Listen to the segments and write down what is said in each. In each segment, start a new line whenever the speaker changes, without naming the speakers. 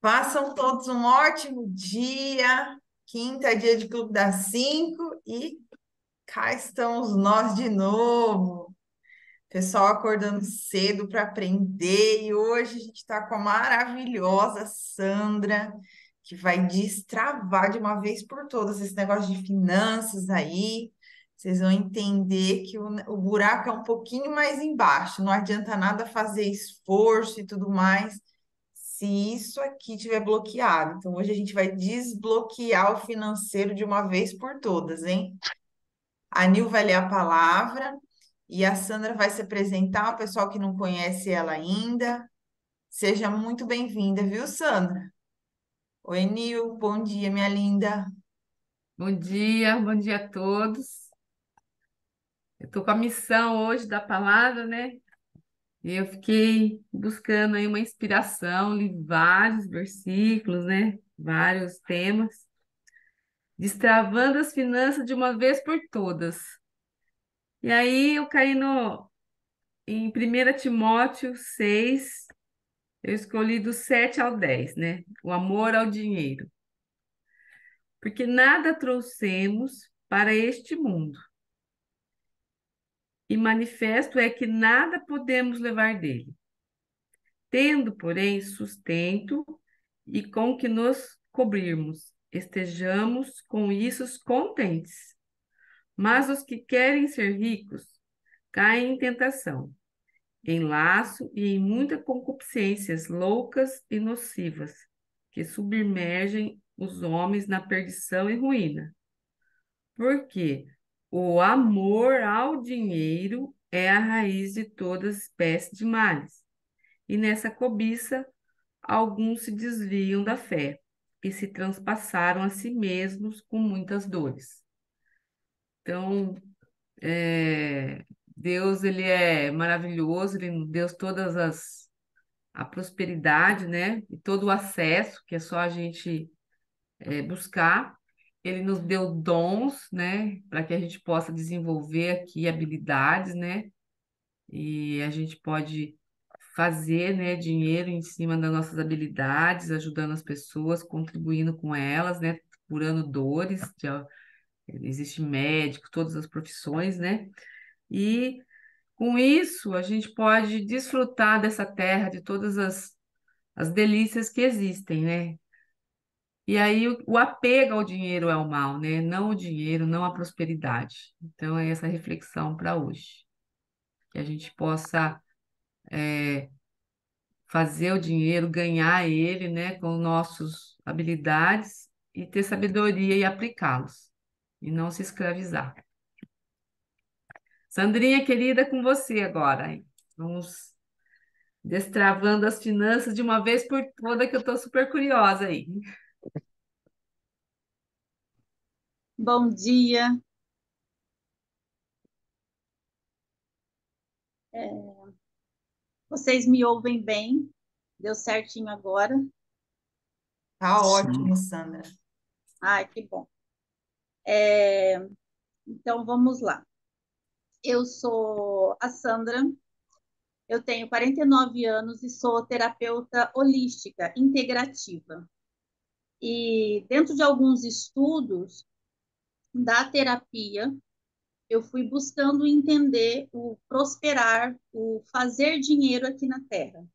Façam todos um ótimo dia. Quinta é dia de Clube das Cinco e cá estamos nós de novo. Pessoal acordando cedo para aprender e hoje a gente está com a maravilhosa Sandra, que vai destravar de uma vez por todas esse negócio de finanças aí. Vocês vão entender que o buraco é um pouquinho mais embaixo, não adianta nada fazer esforço e tudo mais se isso aqui tiver bloqueado. Então, hoje a gente vai desbloquear o financeiro de uma vez por todas, hein? A Nil vai ler a palavra e a Sandra vai se apresentar, o pessoal que não conhece ela ainda. Seja muito bem-vinda, viu, Sandra? Oi, Nil, bom dia, minha linda.
Bom dia a todos. Eu estou com a missão hoje da palavra, né? E eu fiquei buscando aí uma inspiração, li vários versículos, né? Vários temas, destravando as finanças de uma vez por todas. E aí eu caí em 1 Timóteo 6. Eu escolhi do 7 ao 10, né? O amor ao dinheiro. Porque nada trouxemos para este mundo, e manifesto é que nada podemos levar dele. Tendo, porém, sustento e com que nos cobrirmos, estejamos com isso contentes. Mas os que querem ser ricos caem em tentação, em laço e em muitas concupiscências loucas e nocivas, que submergem os homens na perdição e ruína. Porque o amor ao dinheiro é a raiz de toda espécie de males. E nessa cobiça, alguns se desviam da fé e se transpassaram a si mesmos com muitas dores. Então, Deus, ele é maravilhoso, ele nos deu a prosperidade, né? E todo o acesso, que é só a gente buscar. Ele nos deu dons, né? Para que a gente possa desenvolver aqui habilidades, né? E a gente pode fazer, né, dinheiro em cima das nossas habilidades, ajudando as pessoas, contribuindo com elas, né, curando dores. Existe médico, todas as profissões, né? E com isso a gente pode desfrutar dessa terra, de todas as delícias que existem, né? E aí o apego ao dinheiro é o mal, né? Não o dinheiro, não a prosperidade. Então é essa reflexão para hoje, que a gente possa fazer o dinheiro, ganhar ele, né, com nossas habilidades e ter sabedoria e aplicá-los, e não se escravizar. Sandrinha, querida, com você agora, hein? Vamos destravando as finanças de uma vez por toda, que eu estou super curiosa aí.
Bom dia. Vocês me ouvem bem? Deu certinho agora?
Tá ótimo, Sandra.
Ai, que bom. Então, vamos lá. Eu sou a Sandra, eu tenho 49 anos e sou terapeuta holística integrativa. E dentro de alguns estudos da terapia, eu fui buscando entender o prosperar, o fazer dinheiro aqui na Terra.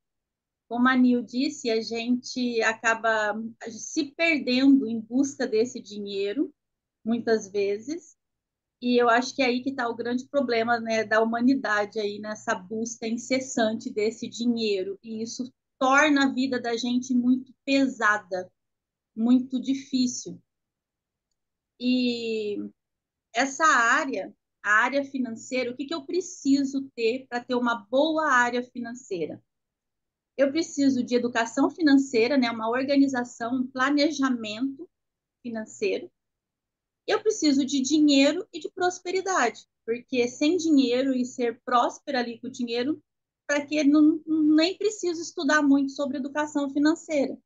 Como a Nil disse, a gente acaba se perdendo em busca desse dinheiro, muitas vezes, e eu acho que é aí que está o grande problema, né, da humanidade aí nessa busca incessante desse dinheiro, e isso torna a vida da gente muito pesada, muito difícil. E essa área, a área financeira, o que eu preciso ter para ter uma boa área financeira? Eu preciso de educação financeira, né, uma organização, um planejamento financeiro. Eu preciso de dinheiro e de prosperidade, porque sem dinheiro e ser próspera ali com o dinheiro, para que não, nem preciso estudar muito sobre educação financeira,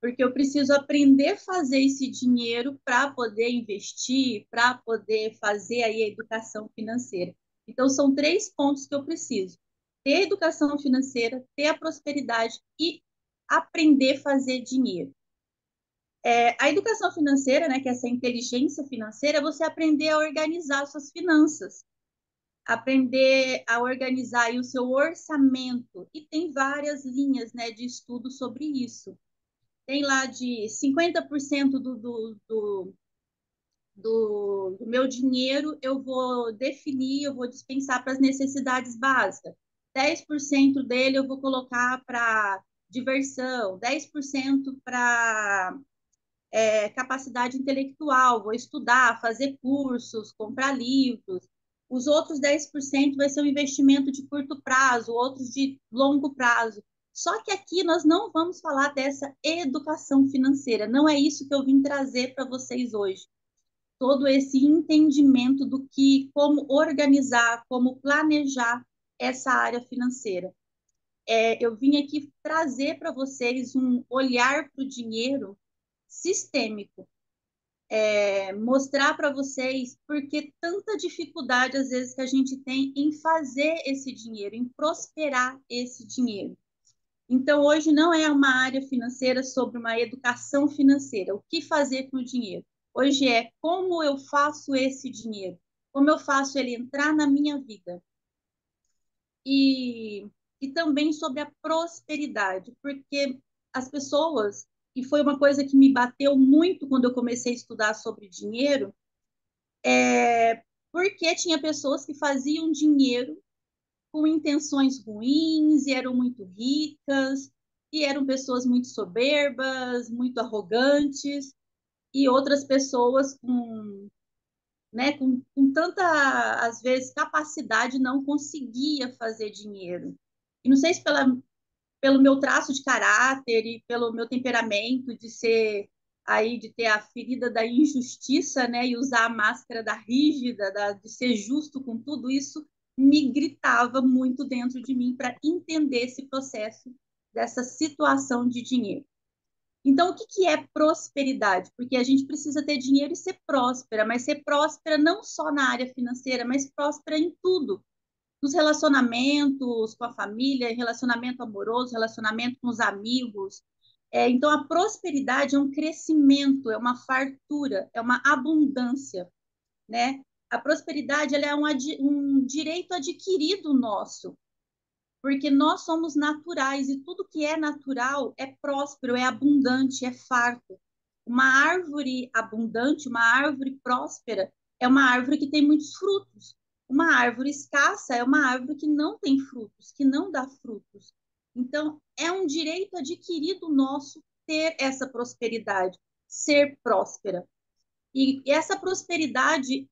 porque eu preciso aprender a fazer esse dinheiro para poder investir, para poder fazer aí a educação financeira. Então, são três pontos que eu preciso: ter a educação financeira, ter a prosperidade e aprender a fazer dinheiro. A educação financeira, né, que é essa inteligência financeira, é você aprender a organizar suas finanças, aprender a organizar aí o seu orçamento. E tem várias linhas, né, de estudo sobre isso. Tem lá de 50% do meu dinheiro eu vou definir, eu vou dispensar para as necessidades básicas. 10% dele eu vou colocar para diversão, 10% para capacidade intelectual, vou estudar, fazer cursos, comprar livros. Os outros 10% vai ser um investimento de curto prazo, outros de longo prazo. Só que aqui nós não vamos falar dessa educação financeira, não é isso que eu vim trazer para vocês hoje. Todo esse entendimento do que, como organizar, como planejar essa área financeira. Eu vim aqui trazer para vocês um olhar para o dinheiro sistêmico, mostrar para vocês por que tanta dificuldade às vezes que a gente tem em fazer esse dinheiro, em prosperar esse dinheiro. Então, hoje não é uma área financeira sobre uma educação financeira, o que fazer com o dinheiro. Hoje é como eu faço esse dinheiro, como eu faço ele entrar na minha vida. E também sobre a prosperidade, porque as pessoas, e foi uma coisa que me bateu muito quando eu comecei a estudar sobre dinheiro, porque tinha pessoas que faziam dinheiro com intenções ruins e eram muito ricas, e eram pessoas muito soberbas, muito arrogantes, e outras pessoas com tanta, às vezes, capacidade não conseguia fazer dinheiro. E não sei se pelo meu traço de caráter e pelo meu temperamento de ser aí, de ter a ferida da injustiça, né, e usar a máscara da rígida, de ser justo com tudo isso, me gritava muito dentro de mim para entender esse processo dessa situação de dinheiro. Então, o que que é prosperidade? Porque a gente precisa ter dinheiro e ser próspera, mas ser próspera não só na área financeira, mas próspera em tudo, nos relacionamentos com a família, relacionamento amoroso, relacionamento com os amigos. Então, a prosperidade é um crescimento, é uma fartura, é uma abundância, né? A prosperidade ela é um direito adquirido nosso, porque nós somos naturais e tudo que é natural é próspero, é abundante, é farto. Uma árvore abundante, uma árvore próspera, é uma árvore que tem muitos frutos. Uma árvore escassa é uma árvore que não tem frutos, que não dá frutos. Então, é um direito adquirido nosso ter essa prosperidade, ser próspera. E essa prosperidade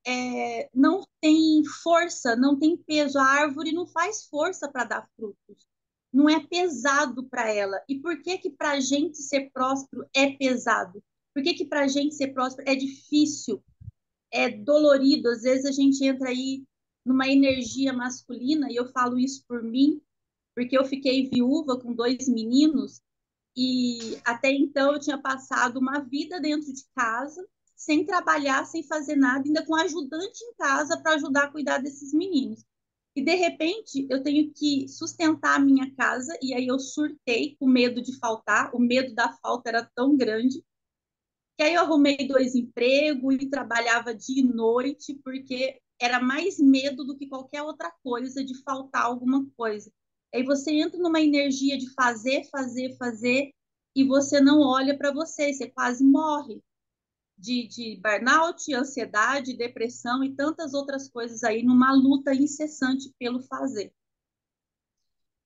não tem força, não tem peso. A árvore não faz força para dar frutos. Não é pesado para ela. E por que que para a gente ser próspero é pesado? Por que que para a gente ser próspero é difícil, é dolorido? Às vezes a gente entra aí numa energia masculina, e eu falo isso por mim, porque eu fiquei viúva com 2 meninos, e até então eu tinha passado uma vida dentro de casa, sem trabalhar, sem fazer nada, ainda com ajudante em casa para ajudar a cuidar desses meninos. E de repente eu tenho que sustentar a minha casa, e aí eu surtei com medo de faltar, o medo da falta era tão grande, que aí eu arrumei 2 empregos e trabalhava dia e noite, porque era mais medo do que qualquer outra coisa de faltar alguma coisa. Aí você entra numa energia de fazer, fazer, fazer, e você não olha para você quase morre de burnout, ansiedade, depressão e tantas outras coisas aí, numa luta incessante pelo fazer.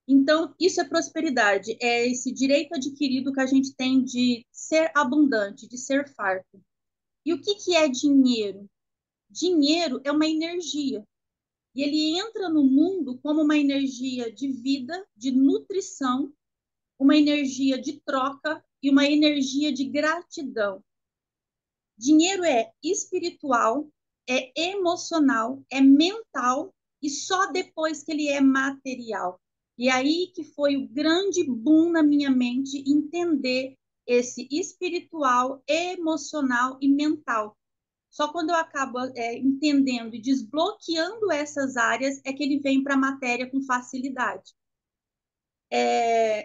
Então, isso é prosperidade, é esse direito adquirido que a gente tem de ser abundante, de ser farto. E o que que é dinheiro? Dinheiro é uma energia. E ele entra no mundo como uma energia de vida, de nutrição, uma energia de troca e uma energia de gratidão. Dinheiro é espiritual, é emocional, é mental e só depois que ele é material. E aí que foi o grande boom na minha mente entender esse espiritual, emocional e mental. Só quando eu acabo entendendo e desbloqueando essas áreas é que ele vem para a matéria com facilidade.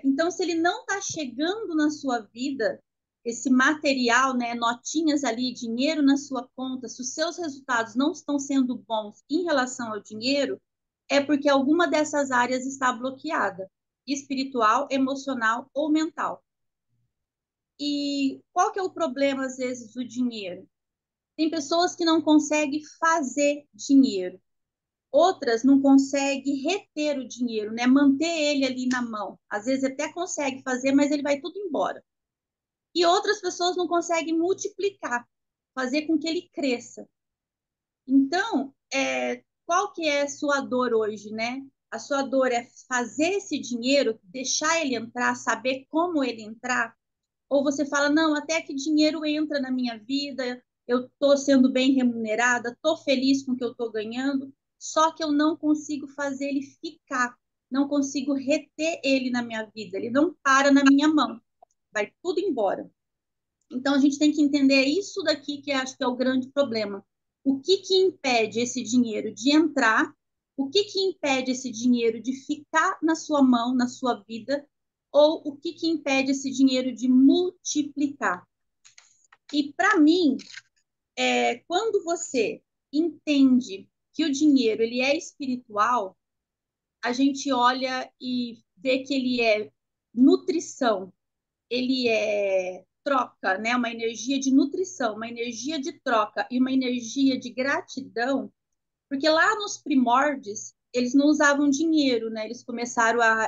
Então, se ele não está chegando na sua vida, esse material, né, notinhas ali, dinheiro na sua conta, se os seus resultados não estão sendo bons em relação ao dinheiro, é porque alguma dessas áreas está bloqueada, espiritual, emocional ou mental. E qual que é o problema, às vezes, do dinheiro? Tem pessoas que não conseguem fazer dinheiro. Outras não conseguem reter o dinheiro, né? Manter ele ali na mão. Às vezes até consegue fazer, mas ele vai tudo embora. E outras pessoas não conseguem multiplicar, fazer com que ele cresça. Então, qual que é a sua dor hoje, né? A sua dor é fazer esse dinheiro, deixar ele entrar, saber como ele entrar? Ou você fala, não, até que dinheiro entra na minha vida, eu estou sendo bem remunerada, estou feliz com o que eu estou ganhando, só que eu não consigo fazer ele ficar, não consigo reter ele na minha vida, ele não para na minha mão, vai tudo embora. Então a gente tem que entender isso daqui que acho que é o grande problema. O que que impede esse dinheiro de entrar? O que que impede esse dinheiro de ficar na sua mão, na sua vida? Ou o que que impede esse dinheiro de multiplicar? E para mim, quando você entende que o dinheiro ele é espiritual, a gente olha e vê que ele é nutrição, ele é troca, né? Uma energia de nutrição, uma energia de troca e uma energia de gratidão, porque lá nos primórdios eles não usavam dinheiro, né?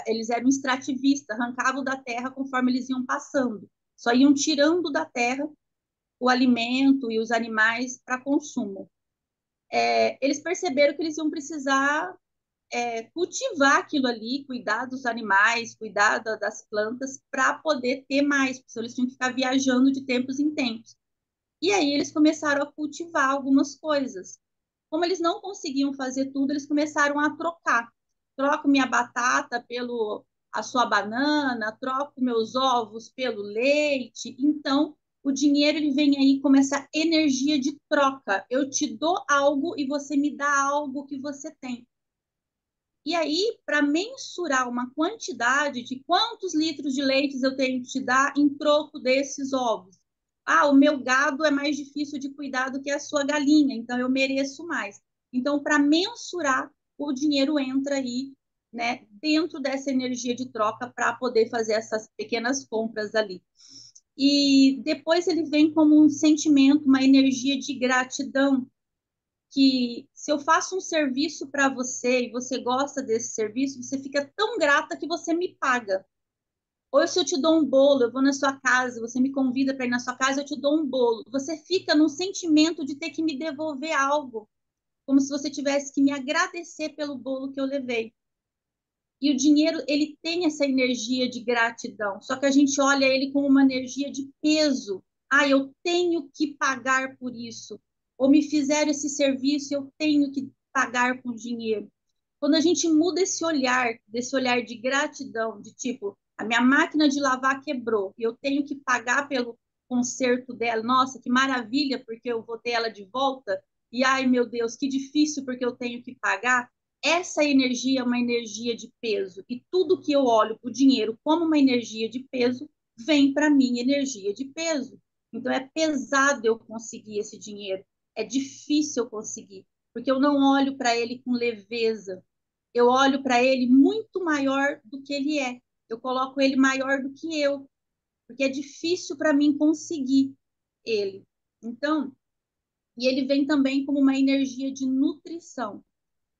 Eles eram extrativistas, arrancavam da terra conforme eles iam passando, só iam tirando da terra o alimento e os animais para consumo. Eles perceberam que eles iam precisar cultivar aquilo ali, cuidar dos animais, cuidar das plantas, para poder ter mais, porque eles tinham que ficar viajando de tempos em tempos. E aí eles começaram a cultivar algumas coisas. Como eles não conseguiam fazer tudo, eles começaram a trocar. Troco minha batata pelo a sua banana, troco meus ovos pelo leite. Então, o dinheiro ele vem aí como essa energia de troca. Eu te dou algo e você me dá algo que você tem. E aí, para mensurar uma quantidade de quantos litros de leite eu tenho que te dar em troco desses ovos. Ah, o meu gado é mais difícil de cuidar do que a sua galinha, então eu mereço mais. Então, para mensurar, o dinheiro entra aí, né, dentro dessa energia de troca para poder fazer essas pequenas compras ali. E depois ele vem como um sentimento, uma energia de gratidão, que se eu faço um serviço para você e você gosta desse serviço, você fica tão grata que você me paga. Ou se eu te dou um bolo, eu vou na sua casa, você me convida para ir na sua casa, eu te dou um bolo. Você fica num sentimento de ter que me devolver algo, como se você tivesse que me agradecer pelo bolo que eu levei. E o dinheiro, ele tem essa energia de gratidão, só que a gente olha ele como uma energia de peso. Ah, eu tenho que pagar por isso. Ou me fizeram esse serviço, eu tenho que pagar com dinheiro. Quando a gente muda esse olhar, desse olhar de gratidão, de tipo, a minha máquina de lavar quebrou, e eu tenho que pagar pelo conserto dela. Nossa, que maravilha, porque eu vou ter ela de volta. E ai, meu Deus, que difícil, porque eu tenho que pagar. Essa energia é uma energia de peso. E tudo que eu olho para o dinheiro como uma energia de peso, vem para mim energia de peso. Então é pesado eu conseguir esse dinheiro. É difícil eu conseguir, porque eu não olho para ele com leveza. Eu olho para ele muito maior do que ele é. Eu coloco ele maior do que eu, porque é difícil para mim conseguir ele. Então, e ele vem também como uma energia de nutrição.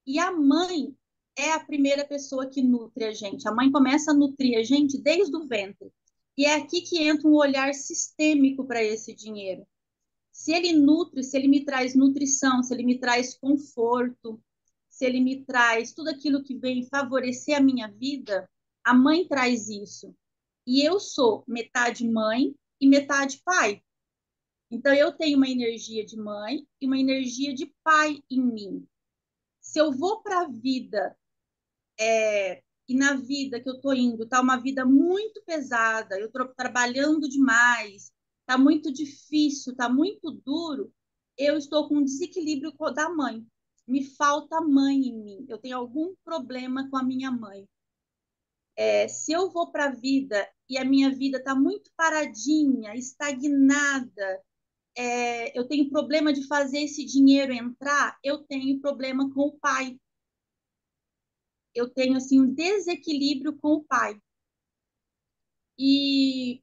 E a mãe é a primeira pessoa que nutre a gente. A mãe começa a nutrir a gente desde o ventre. E é aqui que entra um olhar sistêmico para esse dinheiro. Se ele nutre, se ele me traz nutrição, se ele me traz conforto, se ele me traz tudo aquilo que vem favorecer a minha vida, a mãe traz isso. E eu sou metade mãe e metade pai. Então eu tenho uma energia de mãe e uma energia de pai em mim. Se eu vou para a vida e na vida que eu estou indo tá uma vida muito pesada, eu estou trabalhando demais, tá muito difícil, tá muito duro, eu estou com um desequilíbrio da mãe. Me falta mãe em mim, eu tenho algum problema com a minha mãe. Se eu vou para a vida e a minha vida está muito paradinha, estagnada, eu tenho problema de fazer esse dinheiro entrar, eu tenho problema com o pai. Eu tenho assim um desequilíbrio com o pai. E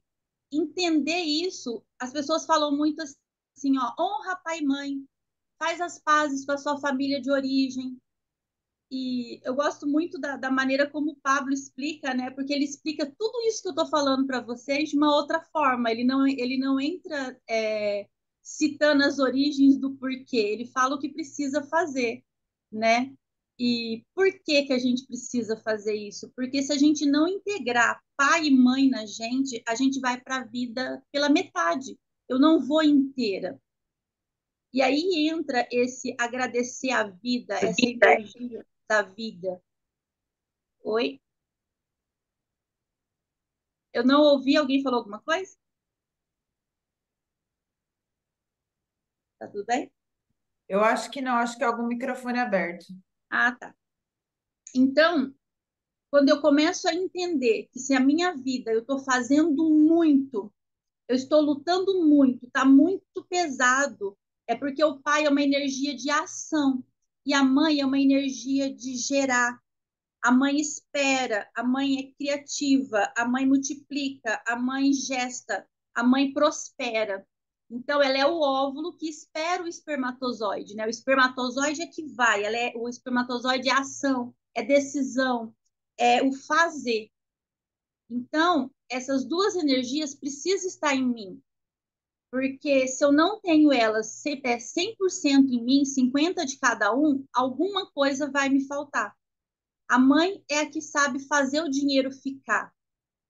entender isso, as pessoas falam muito assim, ó, honra pai e mãe, faz as pazes com a sua família de origem. E eu gosto muito da maneira como o Pablo explica, né? Porque ele explica tudo isso que eu estou falando para vocês de uma outra forma. Ele não entra citando as origens do porquê. Ele fala o que precisa fazer, né? E por que que a gente precisa fazer isso? Porque se a gente não integrar pai e mãe na gente, a gente vai para a vida pela metade. Eu não vou inteira. E aí entra esse agradecer a vida, essa energia da vida. Oi? Eu não ouvi. Alguém falou alguma coisa? Tá tudo bem?
Eu acho que não, acho que é algum microfone aberto.
Ah, tá. Então, quando eu começo a entender que se a minha vida eu estou fazendo muito, eu estou lutando muito, está muito pesado, é porque o pai é uma energia de ação e a mãe é uma energia de gerar. A mãe espera, a mãe é criativa, a mãe multiplica, a mãe gesta, a mãe prospera. Então, ela é o óvulo que espera o espermatozoide, né? O espermatozoide é que vai, o espermatozoide é ação, é decisão, é o fazer. Então, essas duas energias precisam estar em mim, porque se eu não tenho elas 100% em mim, 50 de cada um, alguma coisa vai me faltar. A mãe é a que sabe fazer o dinheiro ficar.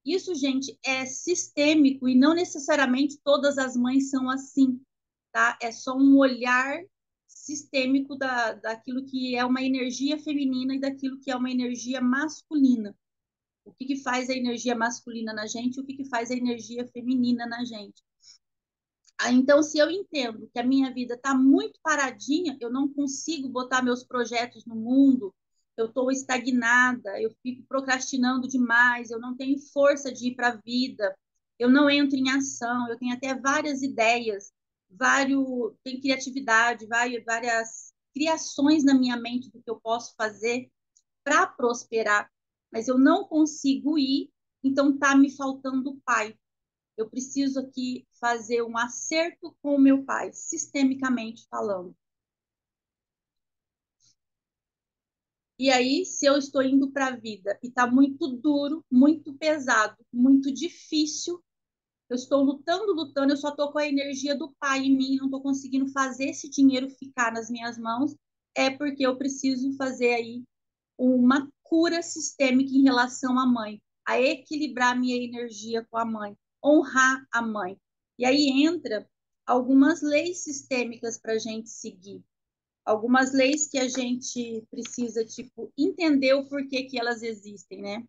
Isso, gente, é sistêmico e não necessariamente todas as mães são assim, tá? É só um olhar sistêmico daquilo que é uma energia feminina e daquilo que é uma energia masculina. O que faz a energia masculina na gente e o que faz a energia feminina na gente. Então, se eu entendo que a minha vida está muito paradinha, eu não consigo botar meus projetos no mundo, eu estou estagnada, eu fico procrastinando demais, eu não tenho força de ir para a vida, eu não entro em ação, eu tenho até várias ideias, tem criatividade, várias criações na minha mente do que eu posso fazer para prosperar, mas eu não consigo ir, então está me faltando pai. Eu preciso aqui fazer um acerto com o meu pai, sistemicamente falando. E aí, se eu estou indo para a vida e está muito duro, muito pesado, muito difícil, eu estou lutando, lutando, eu só estou com a energia do pai em mim, não estou conseguindo fazer esse dinheiro ficar nas minhas mãos, é porque eu preciso fazer aí uma cura sistêmica em relação à mãe, a equilibrar minha energia com a mãe, honrar a mãe. E aí entra algumas leis sistêmicas para a gente seguir, algumas leis que a gente precisa, tipo, entender o porquê que elas existem, né?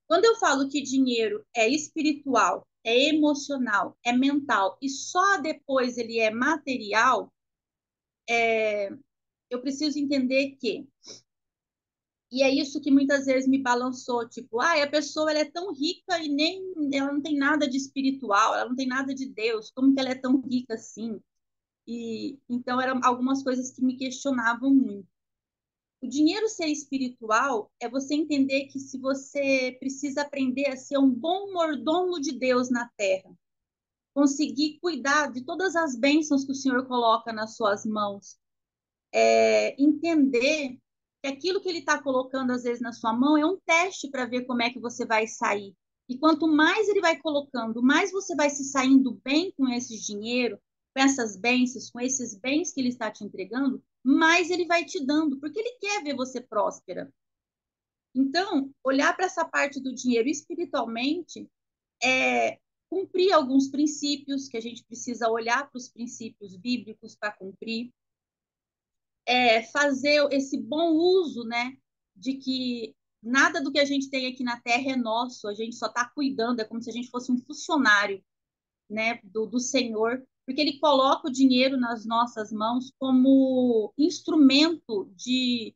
Quando eu falo que dinheiro é espiritual, é emocional, é mental e só depois ele é material, eu preciso entender que e é isso que muitas vezes me balançou, tipo, a pessoa ela é tão rica e nem ela não tem nada de espiritual, ela não tem nada de Deus, como que ela é tão rica assim? E então eram algumas coisas que me questionavam muito. O dinheiro ser espiritual é você entender que se você precisa aprender a ser um bom mordomo de Deus na terra, conseguir cuidar de todas as bênçãos que o Senhor coloca nas suas mãos, entender que aquilo que ele está colocando, às vezes, na sua mão é um teste para ver como é que você vai sair. E quanto mais ele vai colocando, mais você vai se saindo bem com esse dinheiro, com essas bênçãos, com esses bens que ele está te entregando, mais ele vai te dando, porque ele quer ver você próspera. Então, olhar para essa parte do dinheiro espiritualmente é cumprir alguns princípios que a gente precisa olhar para os princípios bíblicos para cumprir, fazer esse bom uso, né, de que nada do que a gente tem aqui na Terra é nosso, a gente só está cuidando, é como se a gente fosse um funcionário, né, do Senhor, porque Ele coloca o dinheiro nas nossas mãos como instrumento de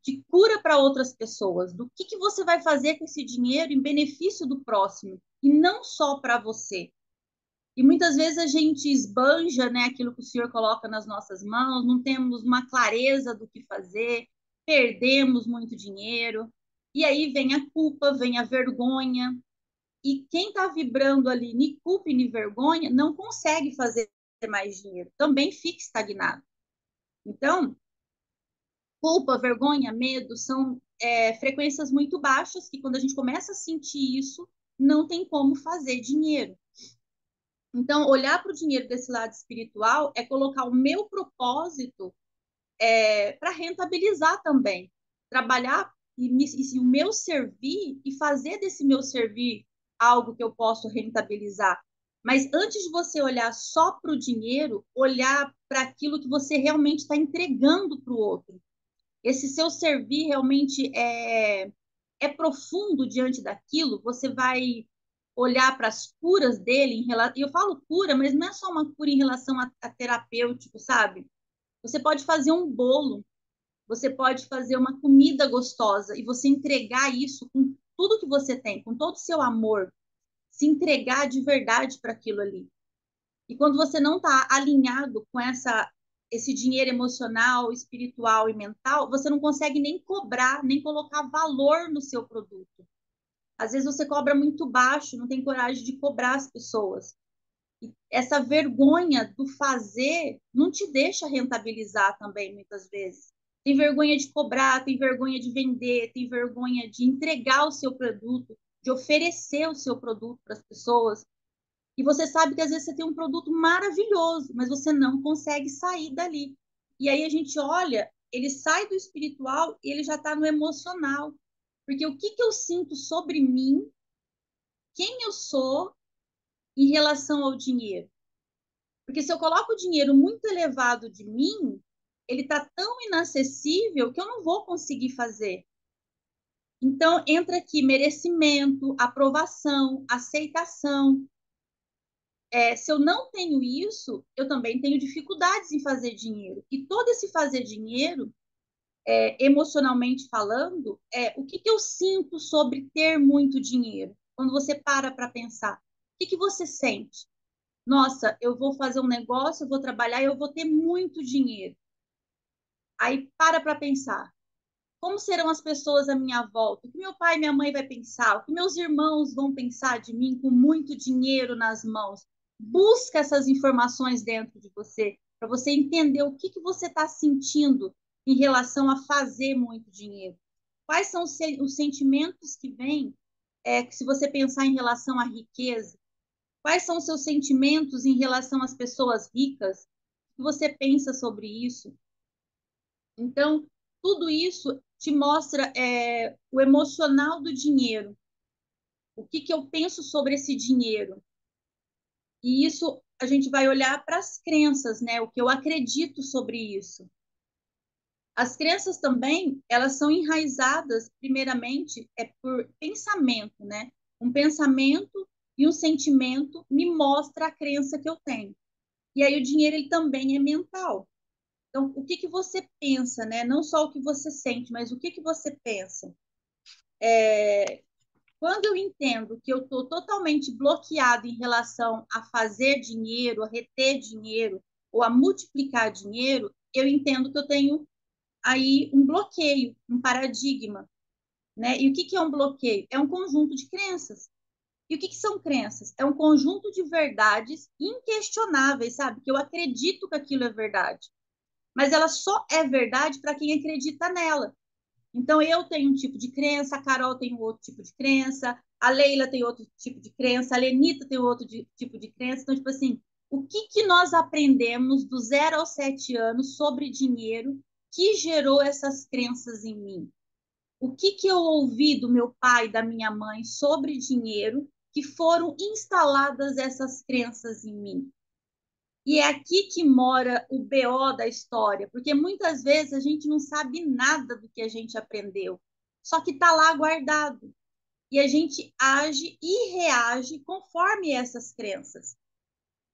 de cura para outras pessoas, do que você vai fazer com esse dinheiro em benefício do próximo, e não só para você. E muitas vezes a gente esbanja, né, aquilo que o Senhor coloca nas nossas mãos, não temos uma clareza do que fazer, perdemos muito dinheiro, e aí vem a culpa, vem a vergonha, e quem está vibrando ali, nem culpa e nem vergonha, não consegue fazer mais dinheiro, também fica estagnado. Então, culpa, vergonha, medo são frequências muito baixas que quando a gente começa a sentir isso, não tem como fazer dinheiro. Então, olhar para o dinheiro desse lado espiritual é colocar o meu propósito para rentabilizar também. Trabalhar e o meu servir e fazer desse meu servir algo que eu posso rentabilizar. Mas antes de você olhar só para o dinheiro, olhar para aquilo que você realmente está entregando para o outro. Esse seu servir realmente é profundo diante daquilo, você vai olhar para as curas dele, e eu falo cura, mas não é só uma cura em relação a terapêutico, sabe? Você pode fazer um bolo, você pode fazer uma comida gostosa e você entregar isso com tudo que você tem, com todo o seu amor, se entregar de verdade para aquilo ali. E quando você não está alinhado com esse dinheiro emocional, espiritual e mental, você não consegue nem cobrar, nem colocar valor no seu produto. Às vezes você cobra muito baixo, não tem coragem de cobrar as pessoas. E essa vergonha do fazer não te deixa rentabilizar também, muitas vezes. Tem vergonha de cobrar, tem vergonha de vender, tem vergonha de entregar o seu produto, de oferecer o seu produto para as pessoas. E você sabe que às vezes você tem um produto maravilhoso, mas você não consegue sair dali. E aí a gente olha, ele sai do espiritual e ele já está no emocional. Porque o que eu sinto sobre mim, quem eu sou em relação ao dinheiro? Porque se eu coloco o dinheiro muito elevado de mim, ele está tão inacessível que eu não vou conseguir fazer. Então, entra aqui merecimento, aprovação, aceitação. Se eu não tenho isso, eu também tenho dificuldades em fazer dinheiro. E todo esse fazer dinheiro, emocionalmente falando, o que eu sinto sobre ter muito dinheiro? Quando você para pensar, o que você sente? Nossa, eu vou fazer um negócio, eu vou trabalhar e eu vou ter muito dinheiro. Aí para pensar, como serão as pessoas à minha volta? O que meu pai e minha mãe vai pensar? O que meus irmãos vão pensar de mim com muito dinheiro nas mãos? Busca essas informações dentro de você, para você entender o que você está sentindo em relação a fazer muito dinheiro. Quais são os sentimentos que vêm, se você pensar em relação à riqueza? Quais são os seus sentimentos em relação às pessoas ricas? O que você pensa sobre isso? Então, tudo isso te mostra o emocional do dinheiro. O que eu penso sobre esse dinheiro? E isso a gente vai olhar para as crenças, né? O que eu acredito sobre isso. As crenças também, elas são enraizadas, primeiramente, por pensamento, né? Um pensamento e um sentimento me mostra a crença que eu tenho. E aí o dinheiro ele também é mental. Então, o que você pensa, né? Não só o que você sente, mas o que você pensa. Quando eu entendo que eu estou totalmente bloqueado em relação a fazer dinheiro, a reter dinheiro ou a multiplicar dinheiro, eu entendo que eu tenho aí um bloqueio, um paradigma, né? E o que é um bloqueio? É um conjunto de crenças. E o que são crenças? É um conjunto de verdades inquestionáveis, sabe? Que eu acredito que aquilo é verdade. Mas ela só é verdade para quem acredita nela. Então, eu tenho um tipo de crença, a Carol tem um outro tipo de crença, a Leila tem outro tipo de crença, a Lenita tem outro tipo de crença. Então, tipo assim, o que nós aprendemos do 0 aos 7 anos sobre dinheiro que gerou essas crenças em mim? O que eu ouvi do meu pai e da minha mãe sobre dinheiro que foram instaladas essas crenças em mim? E é aqui que mora o BO da história, porque muitas vezes a gente não sabe nada do que a gente aprendeu, só que está lá guardado. E a gente age e reage conforme essas crenças.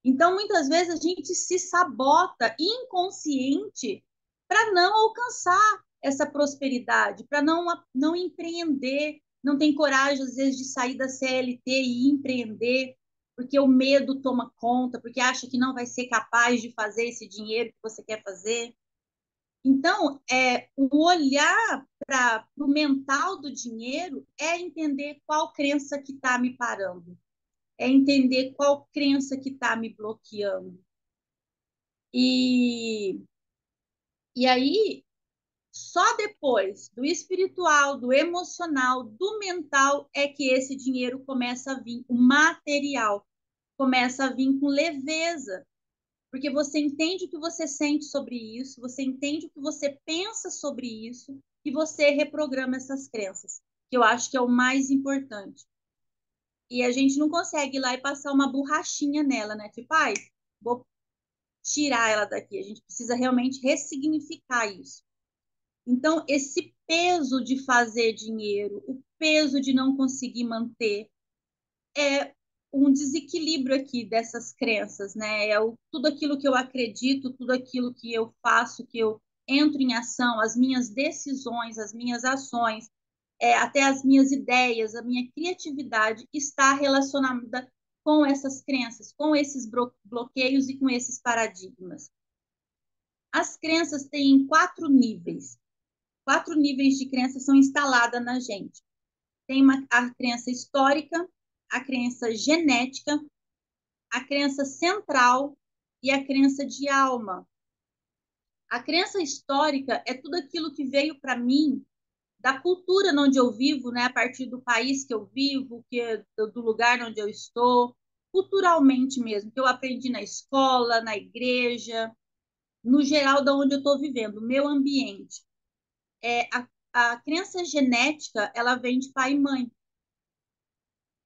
Então, muitas vezes a gente se sabota inconsciente para não alcançar essa prosperidade, para não empreender, não tem coragem, às vezes, de sair da CLT e empreender, porque o medo toma conta, porque acha que não vai ser capaz de fazer esse dinheiro que você quer fazer. Então, o olhar para o mental do dinheiro é entender qual crença que está me parando, é entender qual crença que está me bloqueando. E, e aí, só depois do espiritual, do emocional, do mental, é que esse dinheiro começa a vir, o material começa a vir com leveza, porque você entende o que você sente sobre isso, você entende o que você pensa sobre isso, e você reprograma essas crenças, que eu acho que é o mais importante. E a gente não consegue ir lá e passar uma borrachinha nela, né? Tipo, ai, vou tirar ela daqui. A gente precisa realmente ressignificar isso. Então, esse peso de fazer dinheiro, o peso de não conseguir manter, é um desequilíbrio aqui dessas crenças, né? Tudo aquilo que eu acredito, tudo aquilo que eu faço, que eu entro em ação, as minhas decisões, as minhas ações, até as minhas ideias, a minha criatividade está relacionada com essas crenças, com esses bloqueios e com esses paradigmas. As crenças têm 4 níveis. 4 níveis de crença são instaladas na gente. Tem a crença histórica, a crença genética, a crença central e a crença de alma. A crença histórica é tudo aquilo que veio para mim da cultura onde eu vivo, né, a partir do país que eu vivo, do lugar onde eu estou, culturalmente mesmo, que eu aprendi na escola, na igreja, no geral da onde eu estou vivendo, o meu ambiente. A crença genética, ela vem de pai e mãe.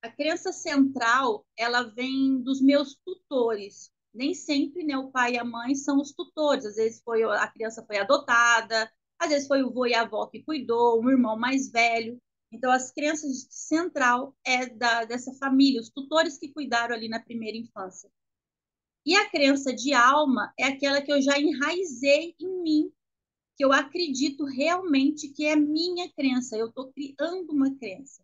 A crença central, ela vem dos meus tutores. Nem sempre, né, o pai e a mãe são os tutores. Às vezes a criança foi adotada, às vezes foi o vô e a avó que cuidou, um irmão mais velho. Então, as crenças central dessa família, os tutores que cuidaram ali na primeira infância. E a crença de alma é aquela que eu já enraizei em mim, que eu acredito realmente que é minha crença. Eu estou criando uma crença.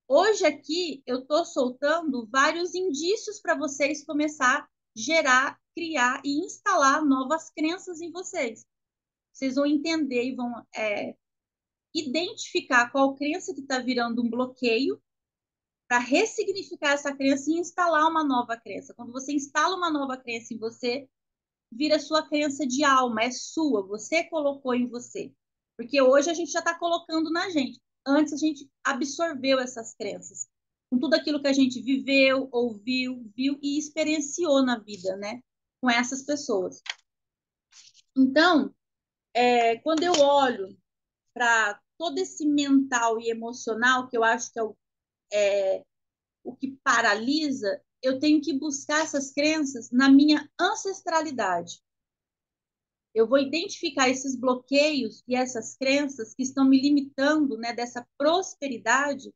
Hoje aqui eu estou soltando vários indícios para vocês começar a gerar, criar e instalar novas crenças em vocês. Vocês vão entender e vão identificar qual crença que está virando um bloqueio para ressignificar essa crença e instalar uma nova crença. Quando você instala uma nova crença em você, vira sua crença de alma, é sua, você colocou em você. Porque hoje a gente já está colocando na gente. Antes a gente absorveu essas crenças, com tudo aquilo que a gente viveu, ouviu, viu e experienciou na vida, né? Com essas pessoas. Então, quando eu olho para todo esse mental e emocional, que eu acho que é o que paralisa, eu tenho que buscar essas crenças na minha ancestralidade. Eu vou identificar esses bloqueios e essas crenças que estão me limitando, né, dessa prosperidade,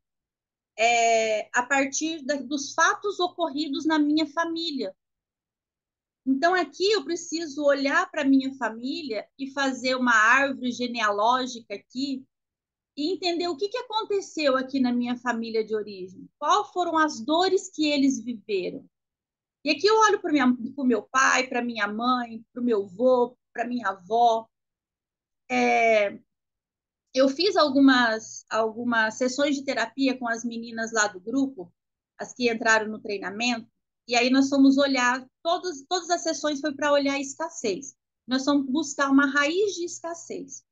a partir dos fatos ocorridos na minha família. Então, aqui eu preciso olhar para a minha família e fazer uma árvore genealógica aqui e entender o que aconteceu aqui na minha família de origem. Quais foram as dores que eles viveram. E aqui eu olho para o meu pai, para minha mãe, para o meu avô, para minha avó. Eu fiz algumas sessões de terapia com as meninas lá do grupo, as que entraram no treinamento, e aí nós fomos olhar, todas as sessões foi para olhar a escassez. Nós fomos buscar uma raiz de escassez.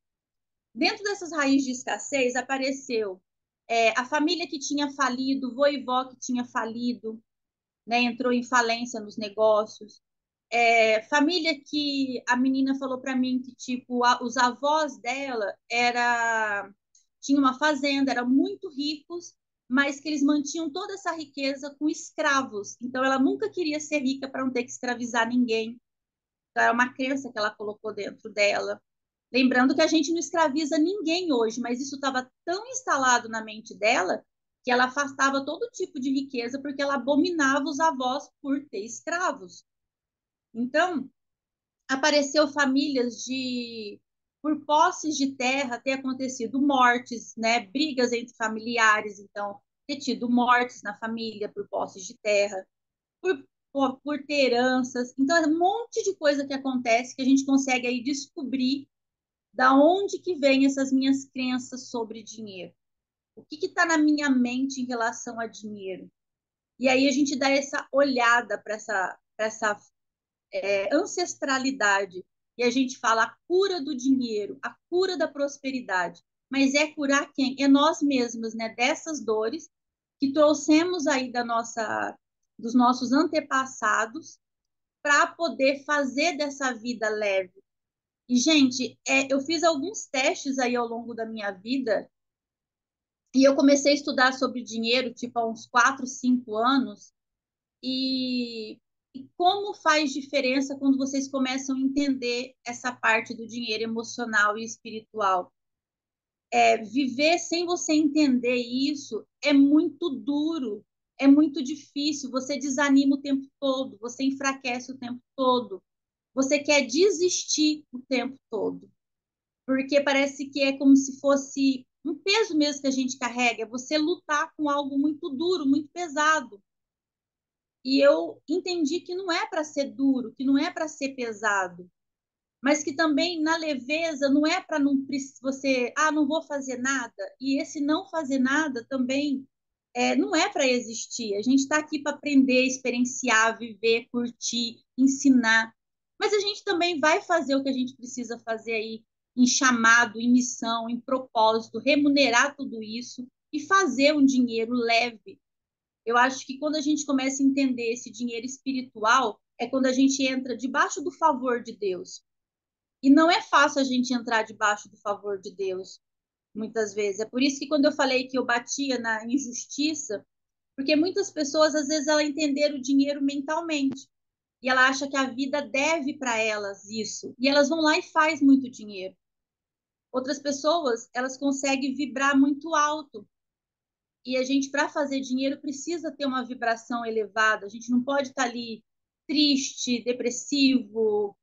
Dentro dessas raízes de escassez apareceu a família que tinha falido, vô e vó que tinha falido, né, entrou em falência nos negócios. Família que a menina falou para mim que tipo os avós dela tinham uma fazenda, eram muito ricos, mas que eles mantinham toda essa riqueza com escravos. Então ela nunca queria ser rica para não ter que escravizar ninguém. Então era uma crença que ela colocou dentro dela. Lembrando que a gente não escraviza ninguém hoje, mas isso estava tão instalado na mente dela que ela afastava todo tipo de riqueza porque ela abominava os avós por ter escravos. Então, apareceu famílias por posses de terra ter acontecido mortes, né, brigas entre familiares, então ter tido mortes na família por posses de terra, por, por ter heranças. Então, é um monte de coisa que acontece que a gente consegue aí descobrir da onde que vem essas minhas crenças sobre dinheiro. O que está na minha mente em relação a dinheiro? E aí a gente dá essa olhada para essa ancestralidade. E a gente fala a cura do dinheiro, a cura da prosperidade. Mas é curar quem? É nós mesmos, né? Dessas dores que trouxemos aí dos nossos antepassados para poder fazer dessa vida leve. E, gente, eu fiz alguns testes aí ao longo da minha vida e eu comecei a estudar sobre dinheiro, tipo, há uns 4, 5 anos, e, e como faz diferença quando vocês começam a entender essa parte do dinheiro emocional e espiritual. Viver sem você entender isso é muito duro, é muito difícil, você desanima o tempo todo, você enfraquece o tempo todo, você quer desistir o tempo todo, porque parece que é como se fosse um peso mesmo que a gente carrega, é você lutar com algo muito duro, muito pesado. E eu entendi que não é para ser duro, que não é para ser pesado, mas que também na leveza não é para não você, não vou fazer nada. E esse não fazer nada também não é para existir. A gente está aqui para aprender, experienciar, viver, curtir, ensinar. Mas a gente também vai fazer o que a gente precisa fazer aí em chamado, em missão, em propósito, remunerar tudo isso e fazer um dinheiro leve. Eu acho que quando a gente começa a entender esse dinheiro espiritual, é quando a gente entra debaixo do favor de Deus. E não é fácil a gente entrar debaixo do favor de Deus, muitas vezes. É por isso que quando eu falei que eu batia na injustiça, porque muitas pessoas, às vezes, elas entenderam o dinheiro mentalmente. E ela acha que a vida deve para elas isso. E elas vão lá e faz muito dinheiro. Outras pessoas, elas conseguem vibrar muito alto. E a gente, para fazer dinheiro, precisa ter uma vibração elevada. A gente não pode estar ali triste, depressivo,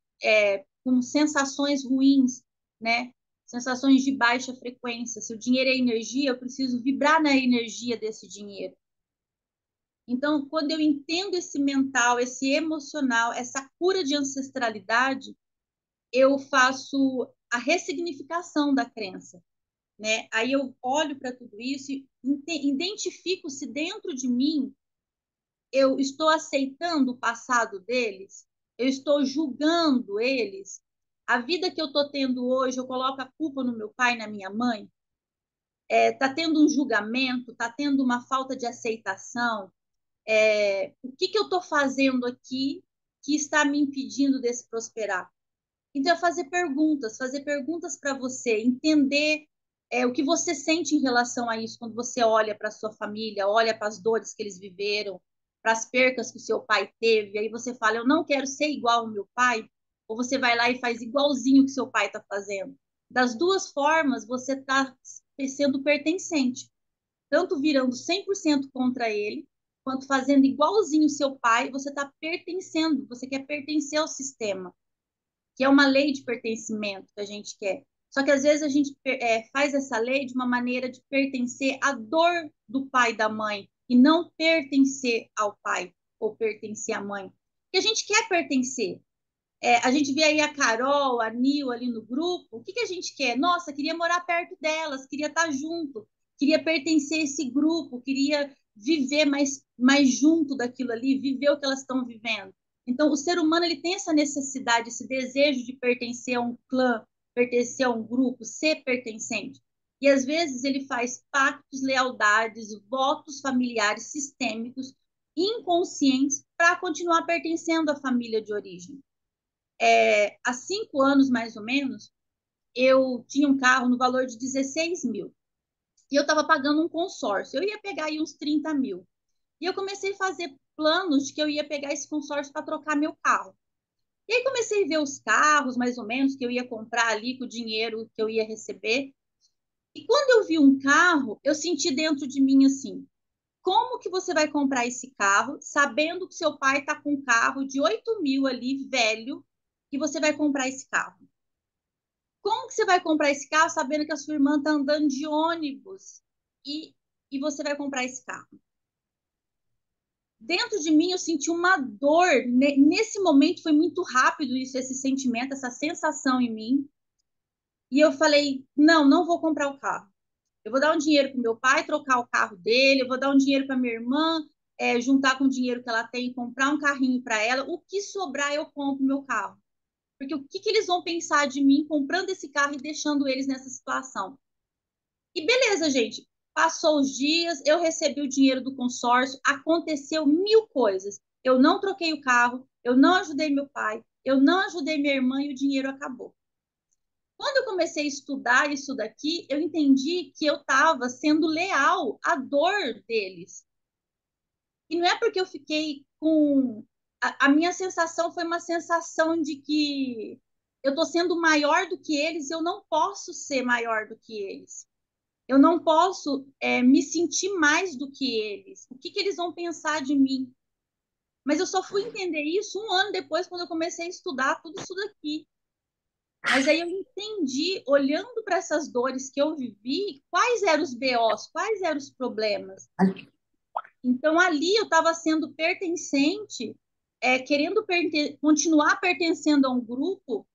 com sensações ruins, né? Sensações de baixa frequência. Se o dinheiro é energia, eu preciso vibrar na energia desse dinheiro. Então, quando eu entendo esse mental, esse emocional, essa cura de ancestralidade, eu faço a ressignificação da crença, né? Aí eu olho para tudo isso e identifico se dentro de mim eu estou aceitando o passado deles, eu estou julgando eles. A vida que eu estou tendo hoje, eu coloco a culpa no meu pai, na minha mãe. Está tendo um julgamento, está tendo uma falta de aceitação. O que eu estou fazendo aqui que está me impedindo de se prosperar? Então, é fazer perguntas para você, entender o que você sente em relação a isso quando você olha para sua família, olha para as dores que eles viveram, para as percas que o seu pai teve, aí você fala, eu não quero ser igual ao meu pai, ou você vai lá e faz igualzinho o que seu pai está fazendo. Das duas formas, você está sendo pertencente, tanto virando 100% contra ele, quanto fazendo igualzinho o seu pai, você está pertencendo, você quer pertencer ao sistema, que é uma lei de pertencimento que a gente quer. Só que às vezes a gente faz essa lei de uma maneira de pertencer à dor do pai e da mãe e não pertencer ao pai ou pertencer à mãe. Porque a gente quer pertencer. A gente vê aí a Carol, a Nil ali no grupo. O que a gente quer? Nossa, queria morar perto delas, queria estar junto, queria pertencer a esse grupo, queria viver mais junto daquilo ali, viver o que elas estão vivendo. Então, o ser humano ele tem essa necessidade, esse desejo de pertencer a um clã, pertencer a um grupo, ser pertencente. E às vezes ele faz pactos, lealdades, votos familiares sistêmicos, inconscientes, para continuar pertencendo à família de origem. Há 5 anos, mais ou menos, eu tinha um carro no valor de 16 mil. E eu estava pagando um consórcio. Eu ia pegar aí uns 30 mil. E eu comecei a fazer planos de que eu ia pegar esse consórcio para trocar meu carro. E aí comecei a ver os carros, mais ou menos, que eu ia comprar ali com o dinheiro que eu ia receber. E quando eu vi um carro, eu senti dentro de mim assim, como que você vai comprar esse carro, sabendo que seu pai está com um carro de 8 mil ali, velho, e você vai comprar esse carro? Como que você vai comprar esse carro sabendo que a sua irmã está andando de ônibus e você vai comprar esse carro? Dentro de mim eu senti uma dor. Nesse momento foi muito rápido isso, esse sentimento, essa sensação em mim. E eu falei, não, não vou comprar o carro. Eu vou dar um dinheiro para o meu pai trocar o carro dele, eu vou dar um dinheiro para minha irmã, juntar com o dinheiro que ela tem, comprar um carrinho para ela. O que sobrar, eu compro meu carro. Porque o que, que eles vão pensar de mim comprando esse carro e deixando eles nessa situação? E beleza, gente. Passou os dias, eu recebi o dinheiro do consórcio, aconteceu mil coisas. Eu não troquei o carro, eu não ajudei meu pai, eu não ajudei minha irmã e o dinheiro acabou. Quando eu comecei a estudar isso daqui, eu entendi que eu estava sendo leal à dor deles. E não é porque eu fiquei com. A minha sensação foi uma sensação de que eu estou sendo maior do que eles, eu não posso ser maior do que eles. Eu não posso me sentir mais do que eles. O que, que eles vão pensar de mim? Mas eu só fui entender isso um ano depois, quando eu comecei a estudar tudo isso daqui. Mas aí eu entendi, olhando para essas dores que eu vivi, quais eram os BOs, quais eram os problemas. Então, ali eu estava sendo pertencente, querendo continuar pertencendo a um grupo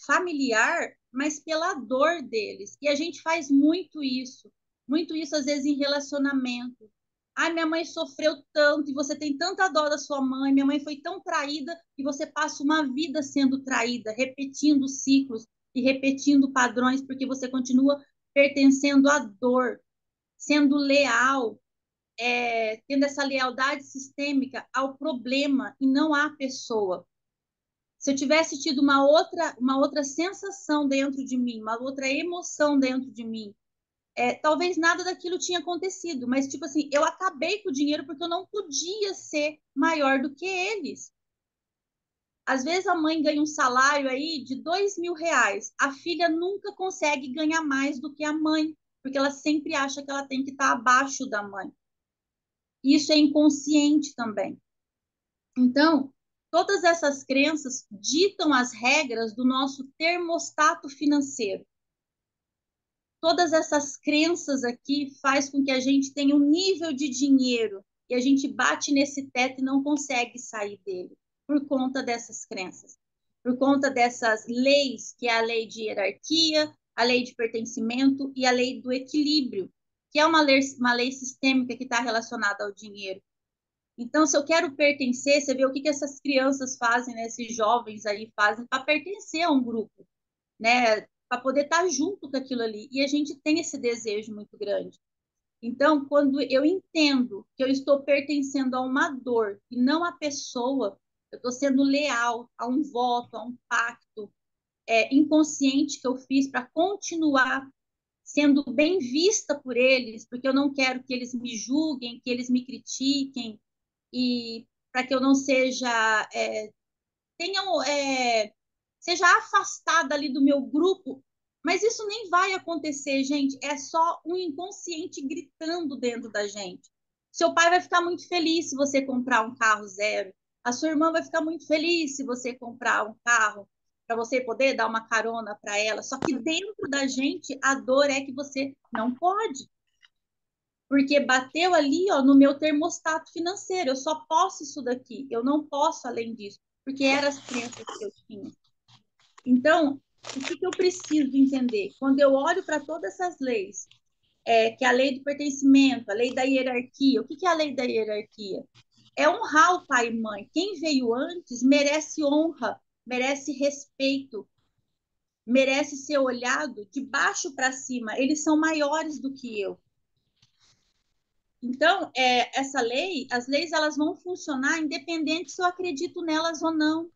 familiar, mas pela dor deles. E a gente faz muito isso às vezes em relacionamento. Ai, minha mãe sofreu tanto e você tem tanta dó da sua mãe, minha mãe foi tão traída e você passa uma vida sendo traída, repetindo ciclos e repetindo padrões, porque você continua pertencendo à dor, sendo leal, tendo essa lealdade sistêmica ao problema e não à pessoa. Se eu tivesse tido uma outra sensação dentro de mim, uma outra emoção dentro de mim, talvez nada daquilo tinha acontecido, mas tipo assim, eu acabei com o dinheiro porque eu não podia ser maior do que eles. Às vezes a mãe ganha um salário aí de R$ 2.000, a filha nunca consegue ganhar mais do que a mãe, porque ela sempre acha que ela tem que estar abaixo da mãe. Isso é inconsciente também. Então, todas essas crenças ditam as regras do nosso termostato financeiro. Todas essas crenças aqui faz com que a gente tenha um nível de dinheiro e a gente bate nesse teto e não consegue sair dele por conta dessas crenças, por conta dessas leis, que é a lei de hierarquia, a lei de pertencimento e a lei do equilíbrio, que é uma lei sistêmica que está relacionada ao dinheiro. Então, se eu quero pertencer, você vê o que, que essas crianças fazem, né? Esses jovens aí fazem para pertencer a um grupo, né? Para poder estar junto com aquilo ali. E a gente tem esse desejo muito grande. Então, quando eu entendo que eu estou pertencendo a uma dor e não a pessoa, eu estou sendo leal a um voto, a um pacto inconsciente que eu fiz para continuar sendo bem vista por eles, porque eu não quero que eles me julguem, que eles me critiquem, e para que eu não seja tenham seja afastada ali do meu grupo, mas isso nem vai acontecer, gente. É só um inconsciente gritando dentro da gente. Seu pai vai ficar muito feliz se você comprar um carro zero. A sua irmã vai ficar muito feliz se você comprar um carro para você poder dar uma carona para ela. Só que dentro da gente, a dor é que você não pode. Porque bateu ali, ó, no meu termostato financeiro. Eu só posso isso daqui. Eu não posso além disso. Porque eram as crenças que eu tinha. Então, o que, que eu preciso entender? Quando eu olho para todas essas leis, que é a lei do pertencimento, a lei da hierarquia, o que, que é a lei da hierarquia? É honrar o pai e mãe. Quem veio antes merece honra, merece respeito, merece ser olhado de baixo para cima. Eles são maiores do que eu. Então, essa lei, as leis elas vão funcionar independente se eu acredito nelas ou não.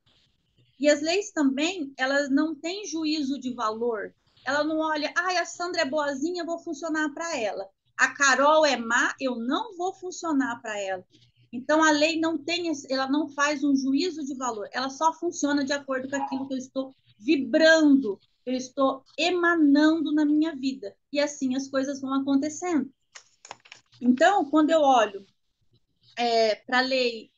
E as leis também, elas não têm juízo de valor. Ela não olha, a Sandra é boazinha, eu vou funcionar para ela. A Carol é má, eu não vou funcionar para ela. Então a lei não tem, ela não faz um juízo de valor. Ela só funciona de acordo com aquilo que eu estou vibrando, que eu estou emanando na minha vida. E assim as coisas vão acontecendo. Então, quando eu olho para a lei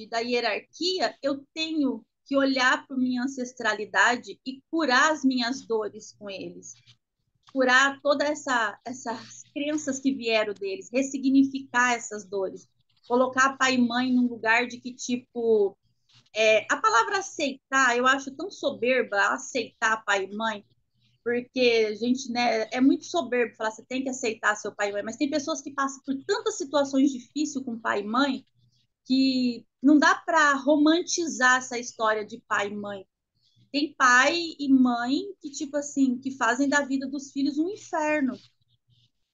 da hierarquia, eu tenho que olhar para minha ancestralidade e curar as minhas dores com eles, curar todas essas crenças que vieram deles, ressignificar essas dores, colocar pai e mãe num lugar de que, tipo, a palavra aceitar, eu acho tão soberba aceitar pai e mãe, porque a gente, né, é muito soberbo falar você tem que aceitar seu pai e mãe, mas tem pessoas que passam por tantas situações difíceis com pai e mãe que não dá para romantizar essa história de pai e mãe. Tem pai e mãe que, tipo assim, que fazem da vida dos filhos um inferno.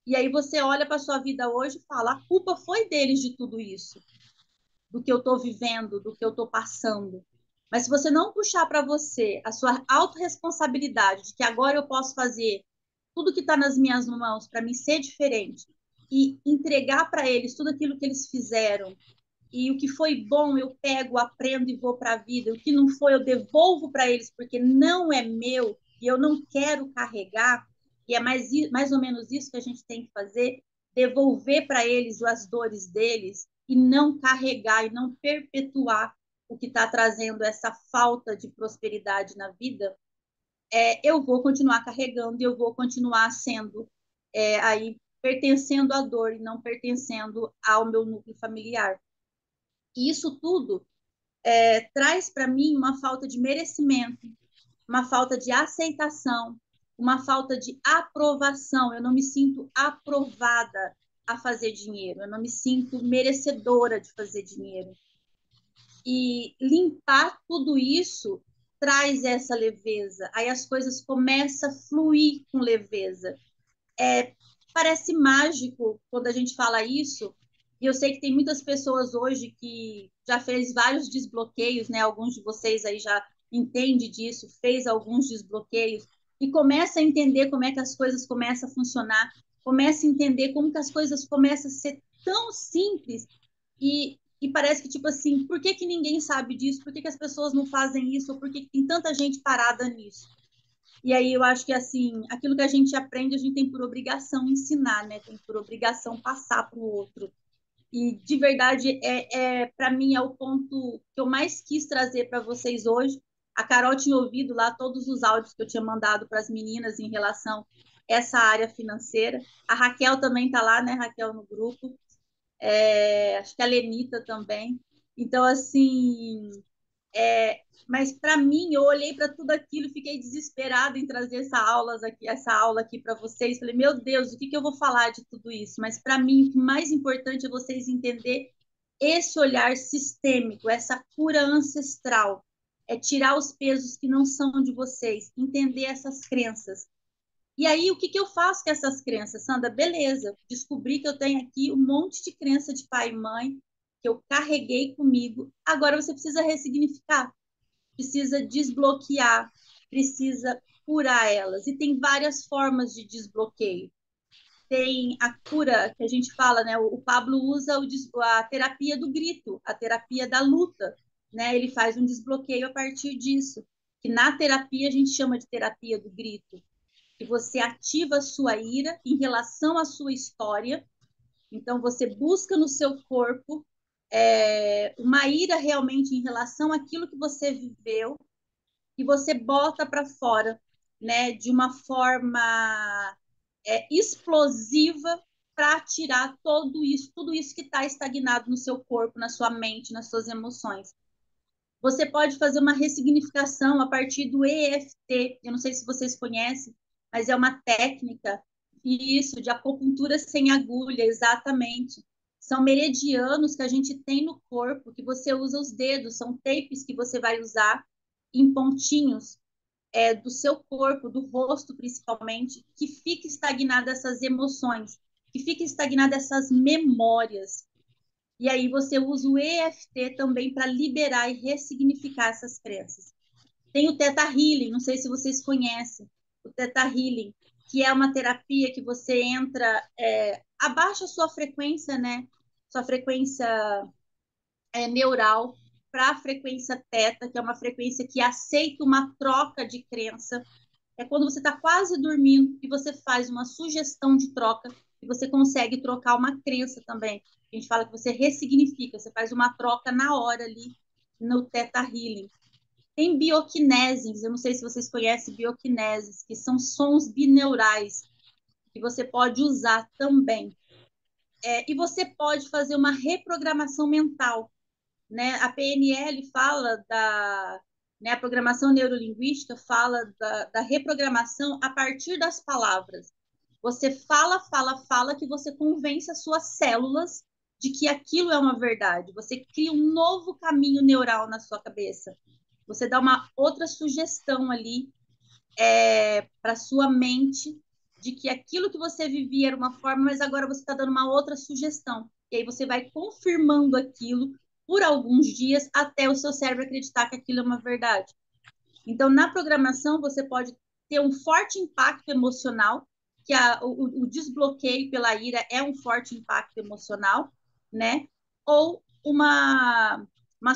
E aí você olha para sua vida hoje e fala, a culpa foi deles de tudo isso, do que eu estou vivendo, do que eu estou passando. Mas se você não puxar para você a sua autorresponsabilidade de que agora eu posso fazer tudo que está nas minhas mãos para me ser diferente e entregar para eles tudo aquilo que eles fizeram, e o que foi bom eu pego, aprendo e vou para a vida, o que não foi eu devolvo para eles porque não é meu e eu não quero carregar, e é mais ou menos isso que a gente tem que fazer, devolver para eles as dores deles e não carregar e não perpetuar o que está trazendo essa falta de prosperidade na vida. Eu vou continuar carregando e eu vou continuar sendo aí pertencendo à dor e não pertencendo ao meu núcleo familiar. E isso tudo traz para mim uma falta de merecimento, uma falta de aceitação, uma falta de aprovação. Eu não me sinto aprovada a fazer dinheiro, eu não me sinto merecedora de fazer dinheiro. E limpar tudo isso traz essa leveza. Aí as coisas começam a fluir com leveza. Parece mágico quando a gente fala isso, e eu sei que tem muitas pessoas hoje que já fez vários desbloqueios, né? Alguns de vocês aí já entendem disso, fez alguns desbloqueios, e começa a entender como é que as coisas começam a funcionar, começa a entender como que as coisas começam a ser tão simples, e parece que, tipo assim, por que que ninguém sabe disso? Por que que as pessoas não fazem isso? Ou por que que tem tanta gente parada nisso? E aí eu acho que, assim, aquilo que a gente aprende, a gente tem por obrigação ensinar, né? Tem por obrigação passar para o outro. E, de verdade, para mim, é o ponto que eu mais quis trazer para vocês hoje. A Carol tinha ouvido lá todos os áudios que eu tinha mandado para as meninas em relação a essa área financeira. A Raquel também está lá, né, Raquel, no grupo. Acho que a Lenita também. Então, assim, mas para mim, eu olhei para tudo aquilo e fiquei desesperada em trazer essa aula aqui para vocês. Falei, meu Deus, o que que eu vou falar de tudo isso? Mas para mim, o que mais importante é vocês entender esse olhar sistêmico, essa cura ancestral, é tirar os pesos que não são de vocês, entender essas crenças. E aí, o que que eu faço com essas crenças, Sandra? Beleza, descobri que eu tenho aqui um monte de crença de pai e mãe que eu carreguei comigo. Agora você precisa ressignificar, precisa desbloquear, precisa curar elas. E tem várias formas de desbloqueio. Tem a cura que a gente fala, né? O Pablo usa a terapia do grito, a terapia da luta, né? Ele faz um desbloqueio a partir disso, que na terapia a gente chama de terapia do grito, que você ativa a sua ira em relação à sua história. Então você busca no seu corpo uma ira realmente em relação àquilo que você viveu e você bota para fora, né, de uma forma explosiva para tirar tudo isso que está estagnado no seu corpo, na sua mente, nas suas emoções. Você pode fazer uma ressignificação a partir do EFT. Eu não sei se vocês conhecem, mas é uma técnica, isso, de acupuntura sem agulha, exatamente. São meridianos que a gente tem no corpo, que você usa os dedos, são tapes que você vai usar em pontinhos do seu corpo, do rosto principalmente, que fica estagnada essas emoções, que fica estagnada essas memórias. E aí você usa o EFT também para liberar e ressignificar essas crenças. Tem o Theta Healing, não sei se vocês conhecem, o Theta Healing, que é uma terapia que você entra, abaixa a sua frequência, né? Sua frequência neural para a frequência teta, que é uma frequência que aceita uma troca de crença. É quando você está quase dormindo e você faz uma sugestão de troca e você consegue trocar uma crença também. A gente fala que você ressignifica, você faz uma troca na hora ali no Theta Healing. Tem bioquineses, eu não sei se vocês conhecem bioquineses, que são sons bineurais, que você pode usar também. E você pode fazer uma reprogramação mental, né? A PNL fala né, a programação neurolinguística fala da reprogramação a partir das palavras. Você fala, fala, fala, que você convence as suas células de que aquilo é uma verdade. Você cria um novo caminho neural na sua cabeça. Você dá uma outra sugestão ali para sua mente de que aquilo que você vivia era uma forma, mas agora você está dando uma outra sugestão. E aí você vai confirmando aquilo por alguns dias até o seu cérebro acreditar que aquilo é uma verdade. Então, na programação, você pode ter um forte impacto emocional, que o desbloqueio pela ira é um forte impacto emocional, né? Ou uma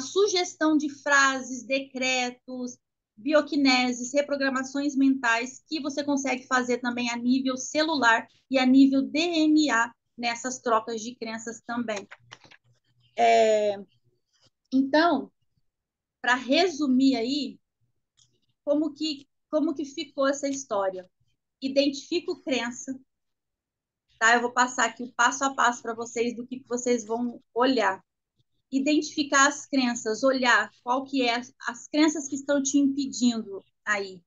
sugestão de frases, decretos, bioquineses, reprogramações mentais que você consegue fazer também a nível celular e a nível DNA nessas trocas de crenças também. Então, para resumir aí, como que ficou essa história? Identifico crença, tá? Eu vou passar aqui o passo a passo para vocês do que vocês vão olhar. Identificar as crenças, olhar qual que é as crenças que estão te impedindo aí.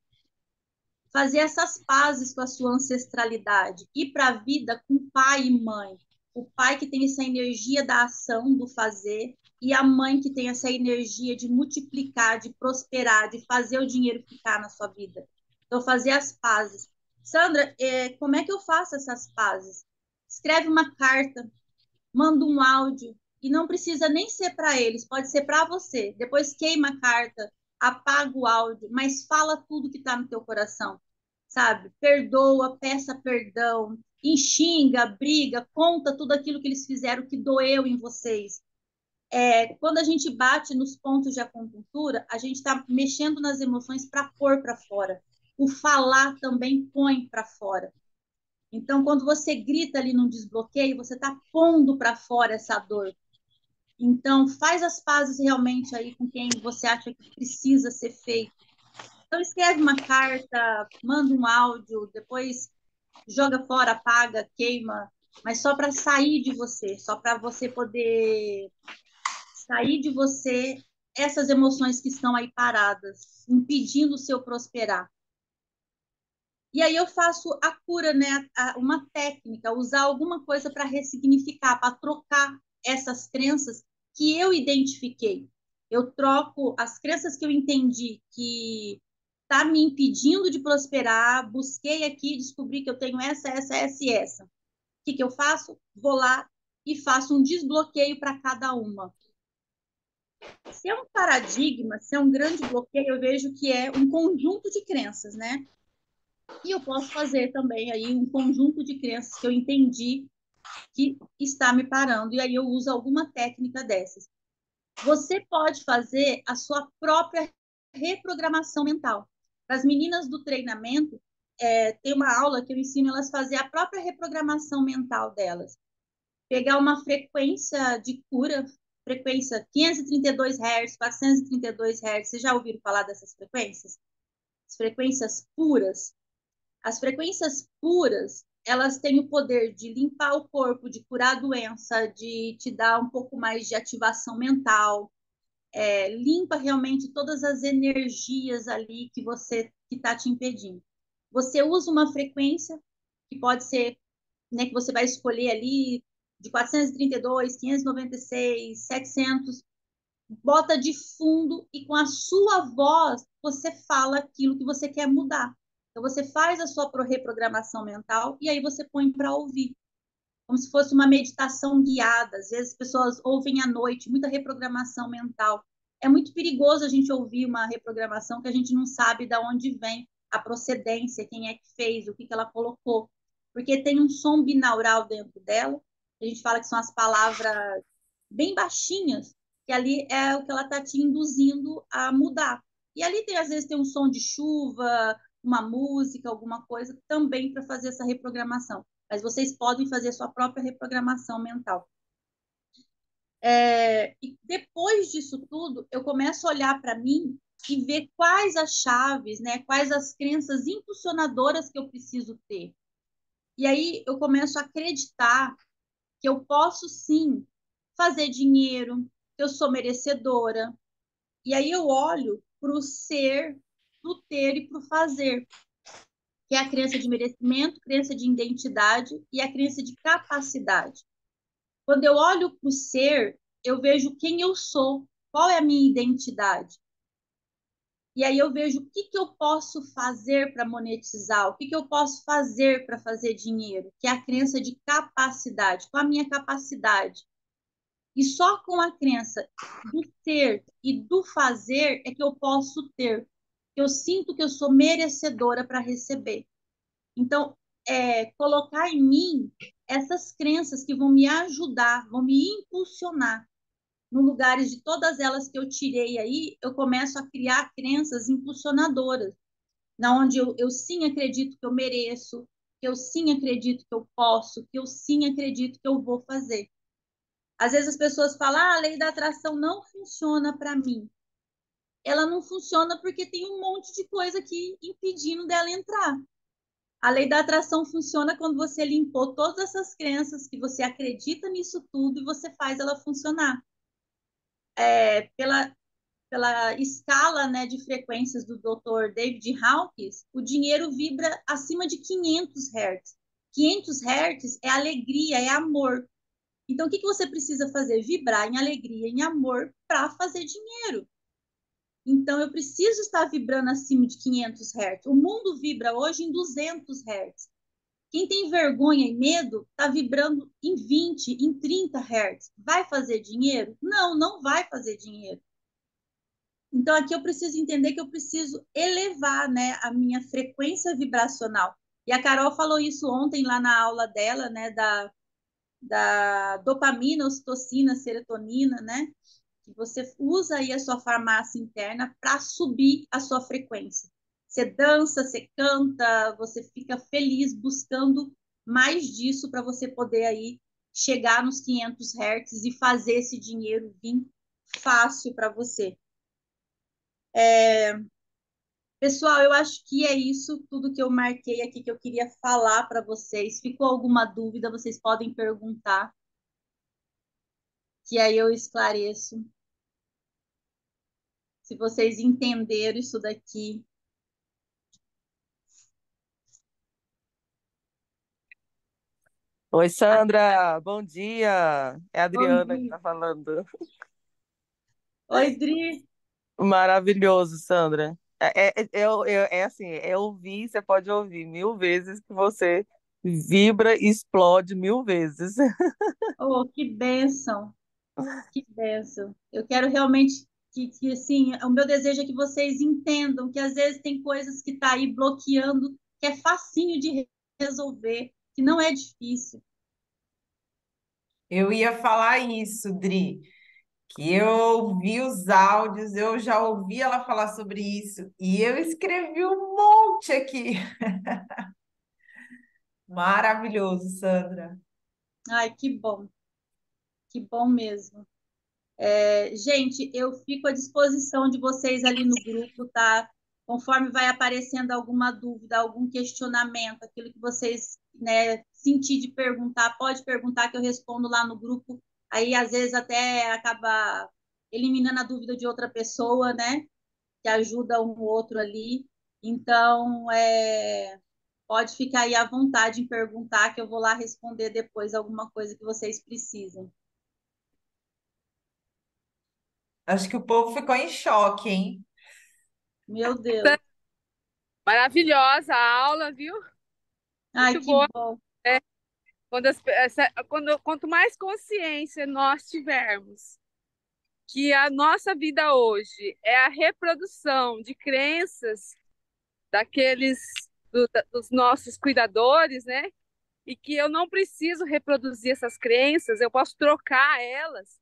Fazer essas pazes com a sua ancestralidade, ir para a vida com pai e mãe. O pai que tem essa energia da ação, do fazer, e a mãe que tem essa energia de multiplicar, de prosperar, de fazer o dinheiro ficar na sua vida. Então, fazer as pazes. Sandra, como é que eu faço essas pazes? Escreve uma carta, manda um áudio, e não precisa nem ser para eles, pode ser para você. Depois queima a carta, apaga o áudio, mas fala tudo que está no teu coração, sabe? Perdoa, peça perdão, enxinga, briga, conta tudo aquilo que eles fizeram que doeu em vocês. Quando a gente bate nos pontos de acupuntura, a gente está mexendo nas emoções para pôr para fora. O falar também põe para fora. Então, quando você grita ali num desbloqueio, você está pondo para fora essa dor. Então, faz as pazes realmente aí com quem você acha que precisa ser feito. Então, escreve uma carta, manda um áudio, depois joga fora, apaga, queima, mas só para sair de você, só para você poder sair de você essas emoções que estão aí paradas, impedindo o seu prosperar. E aí eu faço a cura, né? Uma técnica, usar alguma coisa para ressignificar, para trocar essas crenças que eu identifiquei. Eu troco as crenças que eu entendi que está me impedindo de prosperar, busquei aqui, descobri que eu tenho essa e essa. O que eu faço? Vou lá e faço um desbloqueio para cada uma. Se é um paradigma, se é um grande bloqueio, eu vejo que é um conjunto de crenças, né? E eu posso fazer também aí um conjunto de crenças que eu entendi que está me parando, e aí eu uso alguma técnica dessas. Você pode fazer a sua própria reprogramação mental. Para as meninas do treinamento, tem uma aula que eu ensino elas a fazer a própria reprogramação mental delas. Pegar uma frequência de cura, frequência 532 Hz, 432 Hz. Vocês já ouviram falar dessas frequências? As frequências puras. As frequências puras, elas têm o poder de limpar o corpo, de curar a doença, de te dar um pouco mais de ativação mental, limpa realmente todas as energias ali que você que está te impedindo. Você usa uma frequência que pode ser, né, que você vai escolher ali de 432, 596, 700, bota de fundo e com a sua voz você fala aquilo que você quer mudar. Então você faz a sua reprogramação mental e aí você põe para ouvir, como se fosse uma meditação guiada. Às vezes as pessoas ouvem à noite, muita reprogramação mental. É muito perigoso a gente ouvir uma reprogramação que a gente não sabe de onde vem a procedência, quem é que fez, o que ela colocou. Porque tem um som binaural dentro dela, a gente fala que são as palavras bem baixinhas, que ali é o que ela está te induzindo a mudar. E ali tem, às vezes, tem um som de chuva, uma música, alguma coisa, também para fazer essa reprogramação. Mas vocês podem fazer a sua própria reprogramação mental. E depois disso tudo, eu começo a olhar para mim e ver quais as chaves, né? Quais as crenças impulsionadoras que eu preciso ter. E aí eu começo a acreditar que eu posso sim fazer dinheiro, que eu sou merecedora. E aí eu olho para o ser, para o ter e para o fazer, que é a crença de merecimento, crença de identidade e a crença de capacidade. Quando eu olho para o ser, eu vejo quem eu sou, qual é a minha identidade. E aí eu vejo o que, que eu posso fazer para monetizar, o que, que eu posso fazer para fazer dinheiro, que é a crença de capacidade, com a minha capacidade. E só com a crença do ter e do fazer é que eu posso ter. Eu sinto que eu sou merecedora para receber. Então, colocar em mim essas crenças que vão me ajudar, vão me impulsionar. No lugares de todas elas que eu tirei aí, eu começo a criar crenças impulsionadoras, na onde eu sim acredito que eu mereço, que eu sim acredito que eu posso, que eu sim acredito que eu vou fazer. Às vezes as pessoas falam, ah, a lei da atração não funciona para mim. Ela não funciona porque tem um monte de coisa aqui impedindo dela entrar. A lei da atração funciona quando você limpou todas essas crenças, que você acredita nisso tudo e você faz ela funcionar. Pela escala, né, de frequências do Dr. David Hawkins, o dinheiro vibra acima de 500 Hz. 500 Hz é alegria, é amor. Então, o que, que você precisa fazer? Vibrar em alegria, em amor, para fazer dinheiro. Então, eu preciso estar vibrando acima de 500 Hz. O mundo vibra hoje em 200 Hz. Quem tem vergonha e medo está vibrando em 20, em 30 Hz. Vai fazer dinheiro? Não, não vai fazer dinheiro. Então, aqui eu preciso entender que eu preciso elevar, né, a minha frequência vibracional. E a Carol falou isso ontem lá na aula dela, né, da dopamina, ocitocina, serotonina, né? Que você usa aí a sua farmácia interna para subir a sua frequência. Você dança, você canta, você fica feliz buscando mais disso para você poder aí chegar nos 500 Hz e fazer esse dinheiro vir fácil para você. Pessoal, eu acho que é isso tudo que eu marquei aqui que eu queria falar para vocês. Ficou alguma dúvida? Vocês podem perguntar, que aí eu esclareço. Se vocês entenderam isso daqui.
Oi, Sandra, bom dia. É a
Bom
Adriana que
dia.
está falando.
Oi, Dri.
Maravilhoso, Sandra. É assim, é ouvir, você pode ouvir 1000 vezes que você vibra e explode 1000 vezes.
Oh, que bênção, que bênção. Eu quero realmente assim, o meu desejo é que vocês entendam que às vezes tem coisas que tá aí bloqueando, que é facinho de resolver, que não é difícil.
Eu ia falar isso, Dri, que eu ouvi os áudios, eu já ouvi ela falar sobre isso e eu escrevi um monte aqui. Maravilhoso, Sandra.
Ai, que bom mesmo. Gente, eu fico à disposição de vocês ali no grupo, tá? Conforme vai aparecendo alguma dúvida, algum questionamento, aquilo que vocês, né, sentir de perguntar, pode perguntar que eu respondo lá no grupo. Aí, às vezes, até acaba eliminando a dúvida de outra pessoa, né? Que ajuda um outro ali. Então, pode ficar aí à vontade em perguntar, que eu vou lá responder depois alguma coisa que vocês precisam.
Acho que o povo ficou em choque, hein?
Meu Deus.
Maravilhosa a aula, viu?
Ai,
Muito
que
boa.
bom.
Quanto mais consciência nós tivermos que a nossa vida hoje é a reprodução de crenças dos nossos cuidadores, né? E que eu não preciso reproduzir essas crenças, eu posso trocar elas.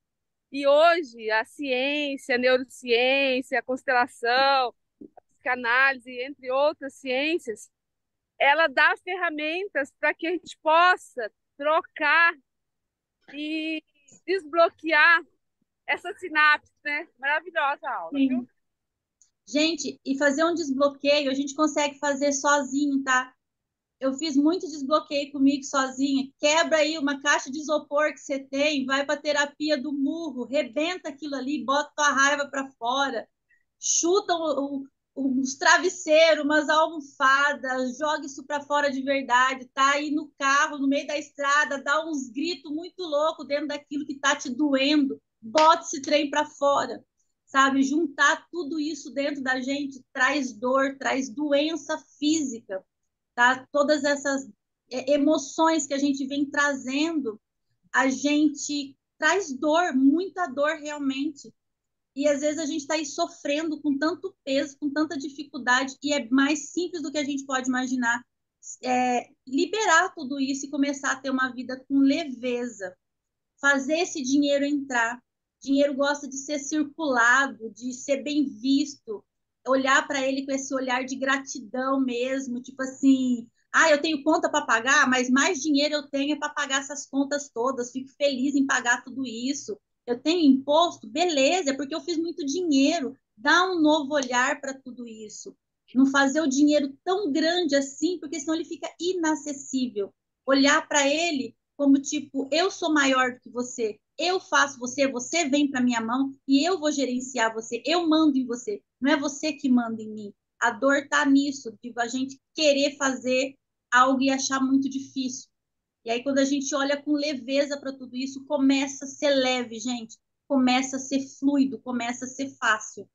E hoje a ciência, a neurociência, a constelação, a psicanálise, entre outras ciências, ela dá ferramentas para que a gente possa trocar e desbloquear essa sinapse, né? Maravilhosa a aula, viu?
Sim. Gente, e fazer um desbloqueio, a gente consegue fazer sozinho, tá? Eu fiz muito desbloqueio comigo sozinha. Quebra aí uma caixa de isopor que você tem, vai para terapia do murro, rebenta aquilo ali, bota tua raiva para fora, chuta os travesseiros, umas almofadas, joga isso para fora de verdade, tá aí no carro, no meio da estrada, dá uns gritos muito loucos dentro daquilo que tá te doendo, bota esse trem para fora, sabe? Juntar tudo isso dentro da gente traz dor, traz doença física, tá? Todas essas emoções que a gente vem trazendo, a gente traz dor, muita dor realmente. E às vezes a gente está aí sofrendo com tanto peso, com tanta dificuldade, e é mais simples do que a gente pode imaginar. Liberar tudo isso e começar a ter uma vida com leveza, fazer esse dinheiro entrar. Dinheiro gosta de ser circulado, de ser bem visto, olhar para ele com esse olhar de gratidão mesmo, tipo assim, ah, eu tenho conta para pagar, mas mais dinheiro eu tenho para pagar essas contas todas, fico feliz em pagar tudo isso. Eu tenho imposto, beleza, é porque eu fiz muito dinheiro. Dá um novo olhar para tudo isso. Não fazer o dinheiro tão grande assim, porque senão ele fica inacessível. Olhar para ele como tipo, eu sou maior do que você, eu faço você, você vem para minha mão e eu vou gerenciar você, eu mando em você, não é você que manda em mim. A dor está nisso, de a gente querer fazer algo e achar muito difícil. E aí, quando a gente olha com leveza para tudo isso, começa a ser leve, gente. Começa a ser fluido, começa a ser fácil.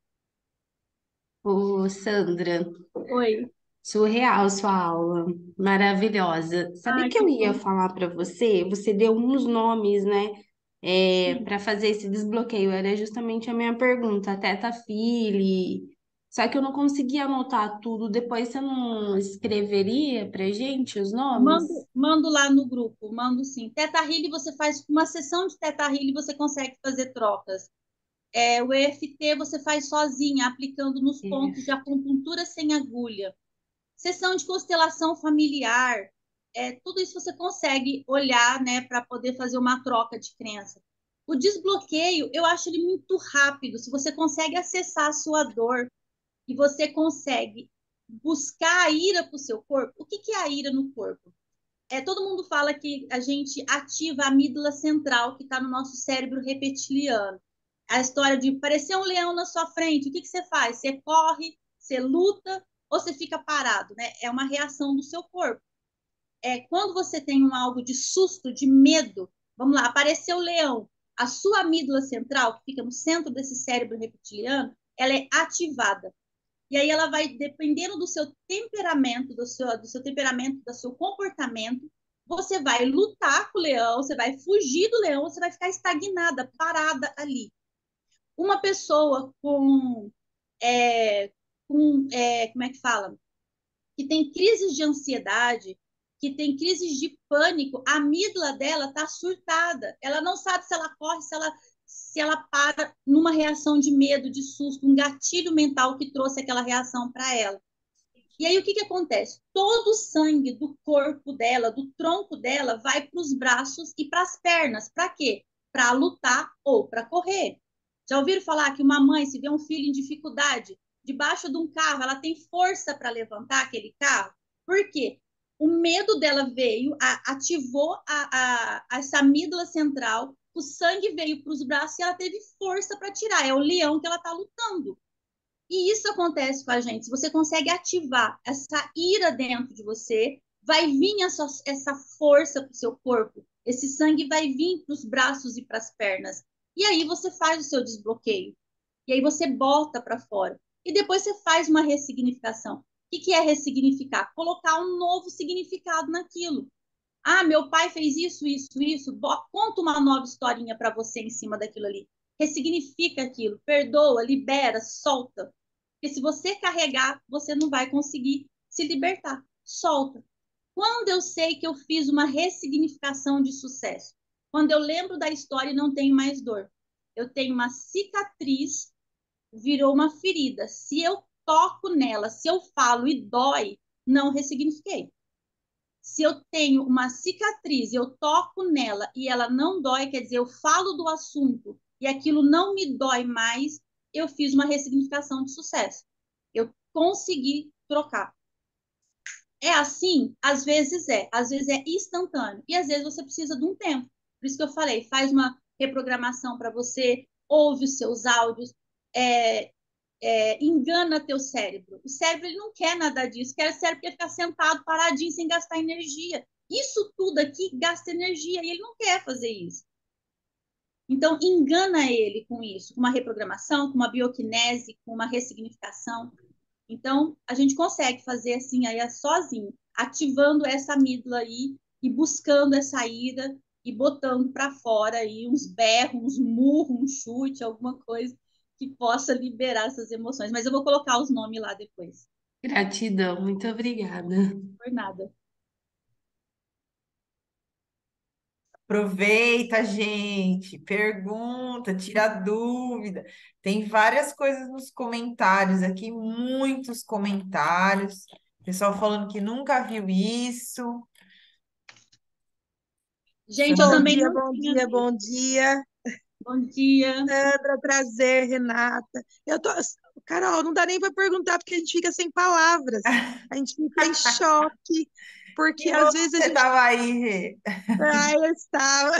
Ô, Sandra,
Oi.
surreal sua aula, maravilhosa. Sabe
Ai,
que
que
eu ia
bom.
falar para você? Você deu uns nomes, né,
Sim.
para fazer esse desbloqueio. Era justamente a minha pergunta, Teta Fili. Só que eu não conseguia anotar tudo. Depois você não escreveria para gente os nomes?
Mando lá no grupo, mando sim. Teta Healing, você faz uma sessão de Teta Healing, você consegue fazer trocas. O EFT você faz sozinha, aplicando nos pontos de
É.
acupuntura sem agulha. Sessão de constelação familiar, tudo isso você consegue olhar, né, para poder fazer uma troca de crença. O desbloqueio, eu acho ele muito rápido. Se você consegue acessar a sua dor e você consegue buscar a ira para o seu corpo, o que que é a ira no corpo? Todo mundo fala que a gente ativa a amígdala central, que está no nosso cérebro reptiliano. A história de parecer um leão na sua frente, o que que você faz? Você corre, você luta ou você fica parado, né? É uma reação do seu corpo. Quando você tem algo de susto, de medo, vamos lá, apareceu o leão, a sua amígdala central, que fica no centro desse cérebro reptiliano, ela é ativada. E aí ela vai, dependendo do seu temperamento, do seu temperamento, do seu comportamento, você vai lutar com o leão, você vai fugir do leão, você vai ficar estagnada, parada ali. Uma pessoa como é que fala? Que tem crises de ansiedade, que tem crises de pânico, a amígdala dela está surtada. Ela não sabe se ela corre, se ela para numa reação de medo, de susto, um gatilho mental que trouxe aquela reação para ela. E aí o que que acontece? Todo o sangue do corpo dela, do tronco dela, vai para os braços e para as pernas. Para quê? Para lutar ou para correr. Já ouviram falar que uma mãe, se vê um filho em dificuldade, debaixo de um carro, ela tem força para levantar aquele carro? Por quê? O medo dela veio, ativou essa amígdala central, o sangue veio para os braços e ela teve força para tirar. É o leão que ela está lutando. E isso acontece com a gente. Se você consegue ativar essa ira dentro de você, vai vir essa força para o seu corpo. Esse sangue vai vir para os braços e para as pernas. E aí você faz o seu desbloqueio. E aí você bota para fora. E depois você faz uma ressignificação. O que é ressignificar? Colocar um novo significado naquilo. Ah, meu pai fez isso, isso, isso. Conta uma nova historinha para você em cima daquilo ali. Ressignifica aquilo. Perdoa, libera, solta. Porque se você carregar, você não vai conseguir se libertar. Solta. Quando eu sei que eu fiz uma ressignificação de sucesso, quando eu lembro da história e não tenho mais dor, eu tenho uma cicatriz, virou uma ferida. Se eu toco nela, se eu falo e dói, não ressignifiquei. Se eu tenho uma cicatriz, eu toco nela e ela não dói, quer dizer, eu falo do assunto e aquilo não me dói mais, eu fiz uma ressignificação de sucesso. Eu consegui trocar. É assim? Às vezes é instantâneo, e às vezes você precisa de um tempo. Por isso que eu falei, faz uma reprogramação para você, ouve os seus áudios, é, engana teu cérebro. O cérebro ele não quer nada disso, quer o cérebro quer ficar sentado, paradinho, sem gastar energia. Isso tudo aqui gasta energia, e ele não quer fazer isso. Então, engana ele com isso, com uma reprogramação, com uma bioquinese, com uma ressignificação. Então, a gente consegue fazer assim aí sozinho, ativando essa amígdala aí e buscando essa ira e botando para fora aí uns berros, uns murros, um chute, alguma coisa que possa liberar essas emoções. Mas eu vou colocar os nomes lá depois.
Gratidão, muito obrigada.
Por nada.
Aproveita, gente, pergunta, tira dúvida. Tem várias coisas nos comentários aqui, muitos comentários. Pessoal falando que nunca viu isso.
Gente, eu
Bom
também
dia,
não
bom
tinha
dia,
visto.
bom dia.
Bom dia.
Sandra, prazer, Renata. Carol, não dá nem para perguntar porque a gente fica sem palavras. A gente fica em choque, porque
Que bom
às
que
vezes a
você
gente.
estava aí, Rê.
Ai, eu estava.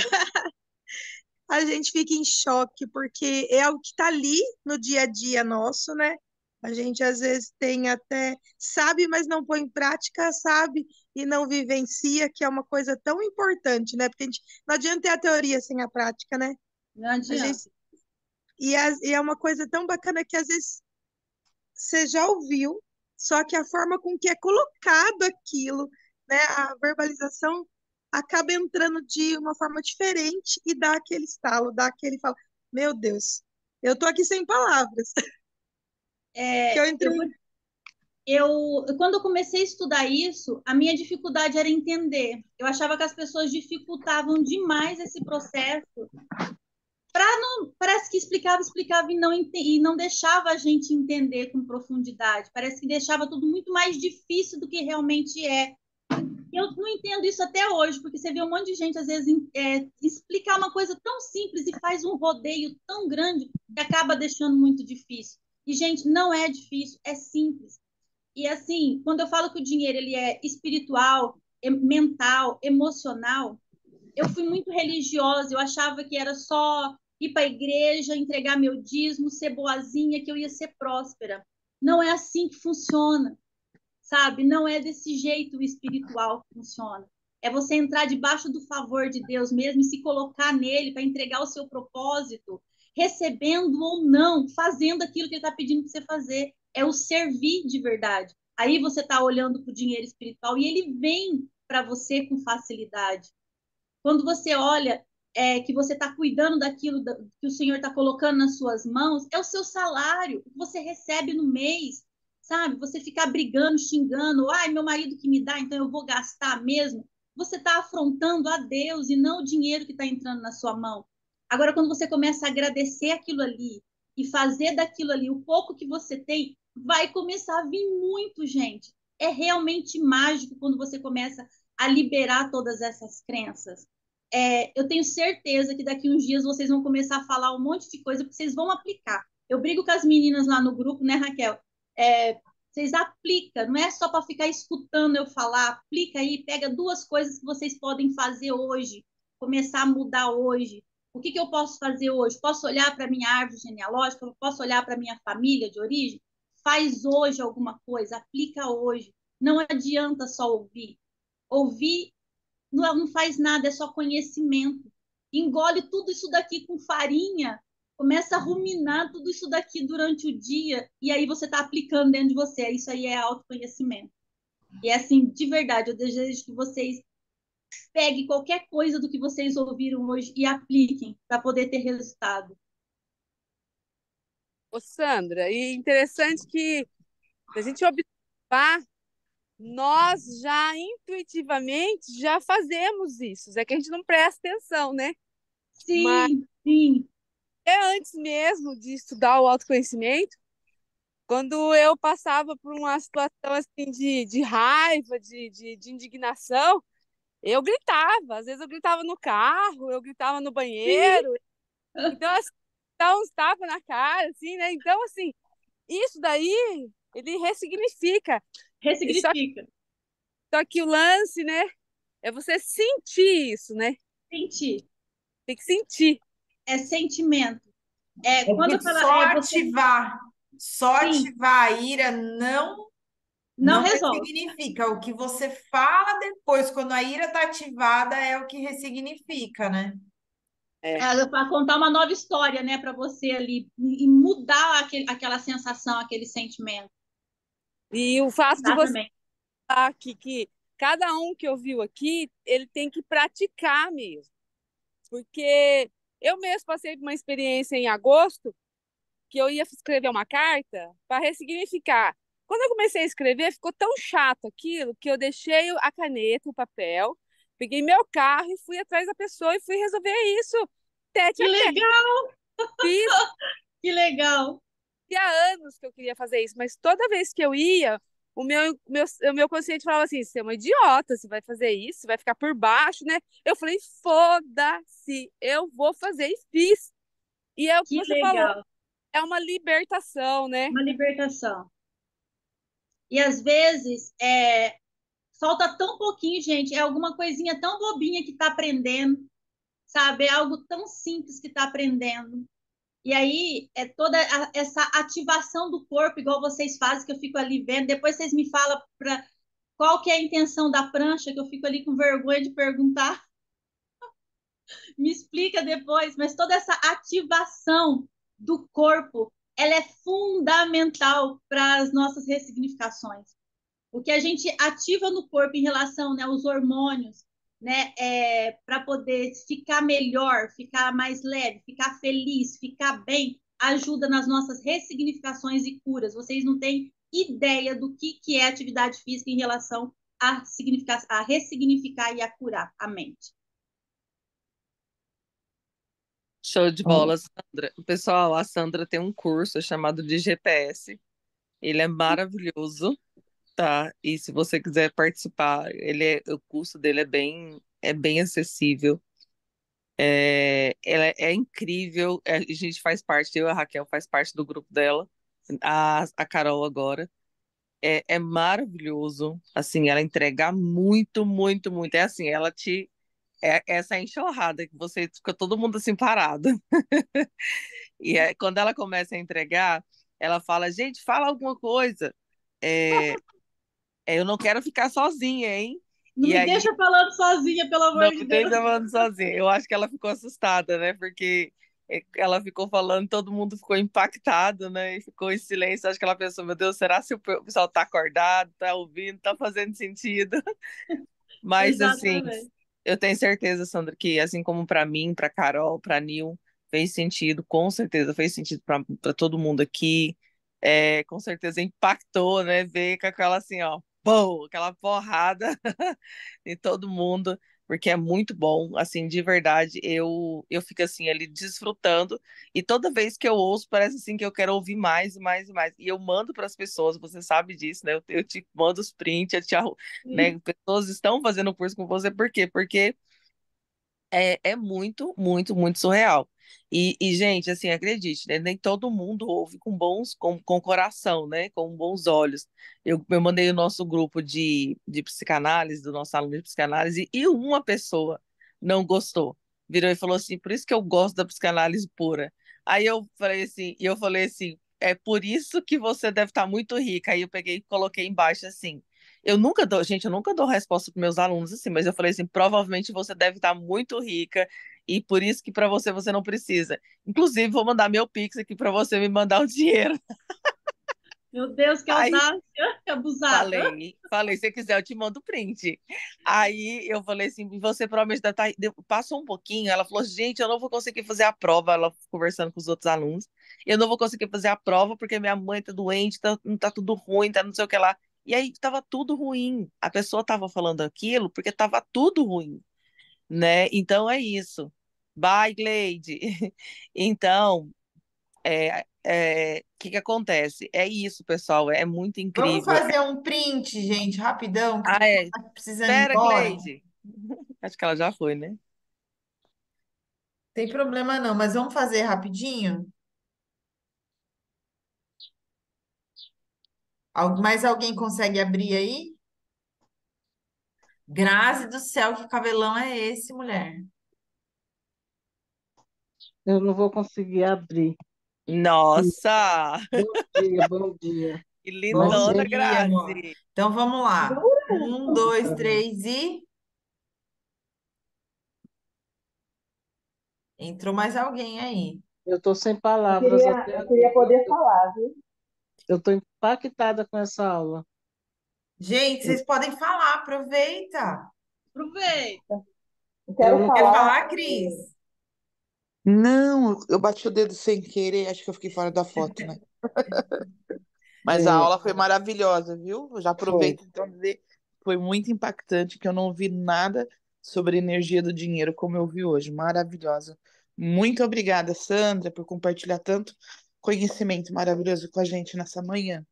A gente fica em choque, porque é algo que está ali no dia a dia nosso, né? A gente às vezes tem até, sabe, mas não põe em prática, sabe, e não vivencia, que é uma coisa tão importante, né? Porque não adianta ter a teoria sem a prática, né?
Não
A gente,
adianta.
e é uma coisa tão bacana que às vezes você já ouviu, só que a forma com que é colocado aquilo, né, a verbalização acaba entrando de uma forma diferente e dá aquele estalo, dá aquele fala, meu Deus, eu tô aqui sem palavras, que eu
Eu
entrei,
vou quando eu comecei a estudar isso, a minha dificuldade era entender. Eu achava que as pessoas dificultavam demais esse processo. Parece que explicava e não deixava a gente entender com profundidade. Parece que deixava tudo muito mais difícil do que realmente é. Eu não entendo isso até hoje, porque você vê um monte de gente, às vezes, explicar uma coisa tão simples e faz um rodeio tão grande que acaba deixando muito difícil. E, gente, não é difícil, é simples. E assim, quando eu falo que o dinheiro ele é espiritual, mental, emocional, eu fui muito religiosa, eu achava que era só ir para a igreja, entregar meu dízimo, ser boazinha, que eu ia ser próspera. Não é assim que funciona, sabe? Não é desse jeito o espiritual que funciona. É você entrar debaixo do favor de Deus mesmo e se colocar nele para entregar o seu propósito, recebendo ou não, fazendo aquilo que ele está pedindo para você fazer. É o servir de verdade. Aí você está olhando para o dinheiro espiritual e ele vem para você com facilidade. Quando você olha que você está cuidando daquilo que o Senhor está colocando nas suas mãos, é o seu salário, que você recebe no mês, sabe? Você ficar brigando, xingando, ai, meu marido que me dá, então eu vou gastar mesmo. Você está afrontando a Deus e não o dinheiro que está entrando na sua mão. Agora, quando você começa a agradecer aquilo ali e fazer daquilo ali o pouco que você tem, vai começar a vir muito, gente. É realmente mágico quando você começa a liberar todas essas crenças. Eu tenho certeza que daqui uns dias vocês vão começar a falar um monte de coisa, porque vocês vão aplicar. Eu brigo com as meninas lá no grupo, né, Raquel? Vocês aplicam, não é só para ficar escutando eu falar, aplica aí, pega duas coisas que vocês podem fazer hoje, começar a mudar hoje. O que eu posso fazer hoje? Posso olhar para a minha árvore genealógica? Posso olhar para a minha família de origem? Faz hoje alguma coisa, aplica hoje. Não adianta só ouvir. Ouvir não faz nada, é só conhecimento. Engole tudo isso daqui com farinha, começa a ruminar tudo isso daqui durante o dia, e aí você está aplicando dentro de você. Isso aí é autoconhecimento. E é assim, de verdade, eu desejo que vocês peguem qualquer coisa do que vocês ouviram hoje e apliquem para poder ter resultado.
Ô, Sandra, e interessante que se a gente observar, nós já intuitivamente já fazemos isso, é que a gente não presta atenção, né? Mas
Sim, sim.
antes mesmo de estudar o autoconhecimento, quando eu passava por uma situação assim de raiva, de indignação, eu gritava. Às vezes eu gritava no carro, eu gritava no
Sim.
banheiro. Então, assim, dá uns tapas na cara, assim, né? Então, assim, isso daí ele ressignifica. E
Ressignifica.
só que o lance, né, é você sentir isso, né?
Sentir.
Tem que sentir.
É sentimento.
É
Quando
que
fala, você
só
sim,
ativar a ira
não
não
resolve.
ressignifica. O que você fala depois, quando a ira está ativada, é o que ressignifica, né?
Para contar uma nova história, né, para você ali e mudar aquela sensação, aquele sentimento.
E o fato de você
Exatamente.
falar aqui que cada um que ouviu aqui, ele tem que praticar mesmo. Porque eu mesmo passei por uma experiência em agosto que eu ia escrever uma carta para ressignificar. Quando eu comecei a escrever, ficou tão chato aquilo que eu deixei a caneta, o papel, peguei meu carro e fui atrás da pessoa e fui resolver isso tete
Que
a tete.
legal,
Fiz,
que legal.
e há anos que eu queria fazer isso, mas toda vez que eu ia, o meu consciente falava assim: você é uma idiota, você vai fazer isso, você vai ficar por baixo, né? Eu falei: foda-se, eu vou fazer e fiz. E é o que
Que
você falou,
legal.
é uma libertação, né?
Uma libertação. E às vezes falta tão pouquinho, gente, é alguma coisinha tão bobinha que está aprendendo, sabe? É algo tão simples que está aprendendo. E aí é toda essa ativação do corpo, igual vocês fazem, que eu fico ali vendo. Depois vocês me falam qual que é a intenção da prancha, que eu fico ali com vergonha de perguntar. Me explica depois, mas toda essa ativação do corpo, ela é fundamental para as nossas ressignificações. O que a gente ativa no corpo em relação, né, aos hormônios, né, para poder ficar melhor, ficar mais leve, ficar feliz, ficar bem, ajuda nas nossas ressignificações e curas. Vocês não têm ideia do que é atividade física em relação a ressignificar e a curar a mente.
Show de bola, Sandra. Pessoal, a Sandra tem um curso chamado de GPS. Ele é maravilhoso, tá? E se você quiser participar, o custo dele é bem acessível. Ela é incrível. A gente faz parte, eu e a Raquel faz parte do grupo dela, a Carol agora. É maravilhoso. Assim, ela entrega muito, muito, muito. É assim, essa enxurrada que você fica todo mundo assim parado. E quando ela começa a entregar, ela fala, gente, fala alguma coisa. É, eu não quero ficar sozinha, hein?
Não
E
me
aí,
deixa falando sozinha, pelo
não
amor de
me
Deus.
deixa falando sozinha. Eu acho que ela ficou assustada, né? Porque ela ficou falando, todo mundo ficou impactado, né? E ficou em silêncio. Acho que ela pensou, meu Deus, será se o pessoal tá acordado, tá ouvindo, tá fazendo sentido? Mas, assim,
Exatamente.
eu tenho certeza, Sandra, que assim como para mim, para Carol, para Nil, fez sentido, com certeza fez sentido para todo mundo aqui. Com certeza impactou, né? Ver com aquela assim, ó, pô, aquela porrada em todo mundo, porque é muito bom, assim, de verdade, eu fico assim ali desfrutando e toda vez que eu ouço parece assim que eu quero ouvir mais e mais e mais. E eu mando para as pessoas, você sabe disso, né? Eu te mando os prints, né?
Sim.
Pessoas estão fazendo curso com você, por quê? Porque é muito, muito, muito surreal. Gente, assim, acredite, né? Nem todo mundo ouve com coração, né? Com bons olhos. Eu mandei o nosso grupo de psicanálise, do nosso aluno de psicanálise, e uma pessoa não gostou. Virou e falou assim, por isso que eu gosto da psicanálise pura. Aí eu falei assim, é por isso que você deve estar muito rica. Aí eu peguei e coloquei embaixo assim. Eu nunca dou resposta para meus alunos assim, mas eu falei assim, provavelmente você deve estar muito rica e por isso que para você não precisa. Inclusive, vou mandar meu Pix aqui para você me mandar o dinheiro.
Meu Deus, que
Aí
audácia, que abusada.
falei, se quiser eu te mando o print. Aí eu falei assim, você provavelmente deve passou um pouquinho, ela falou, gente, eu não vou conseguir fazer a prova, ela conversando com os outros alunos, eu não vou conseguir fazer a prova porque minha mãe tá doente, tá tudo ruim, tá não sei o que lá. E aí tava tudo ruim. A pessoa tava falando aquilo porque tava tudo ruim, né? Então é isso. Bye, Gleide. Então, que acontece? É isso, pessoal, é muito
Vamos
incrível.
fazer um print, gente, rapidão, que o
Ah,
pessoal
é.
tá precisando ir
Espera,
embora.
Gleide. Acho que ela já foi, né?
Tem problema não, mas vamos fazer rapidinho? Mais alguém consegue abrir aí? Grazi do céu, que cabelão é esse, mulher?
Eu não vou conseguir abrir.
Nossa,
Bom dia, bom dia.
que
Bom
Você,
lindona,
dia, amor.
Grazi.
Então vamos lá. Um, dois, três e. Entrou mais alguém aí.
eu estou sem
Eu
palavras
queria,
até
eu queria
agora.
poder falar, viu?
Eu estou impactada com essa aula.
Gente, vocês podem falar, aproveita.
Aproveita.
Eu
Eu
quero
não
Quer
falar.
falar, Cris?
Não, eu bati o dedo sem querer, acho que eu fiquei fora da foto, né? Mas a
é,
aula foi maravilhosa, viu? Eu já
foi.
aproveito então dizer que foi muito impactante, que eu não vi nada sobre energia do dinheiro como eu vi hoje. Maravilhosa. Muito obrigada, Sandra, por compartilhar tanto conhecimento maravilhoso com a gente nessa manhã.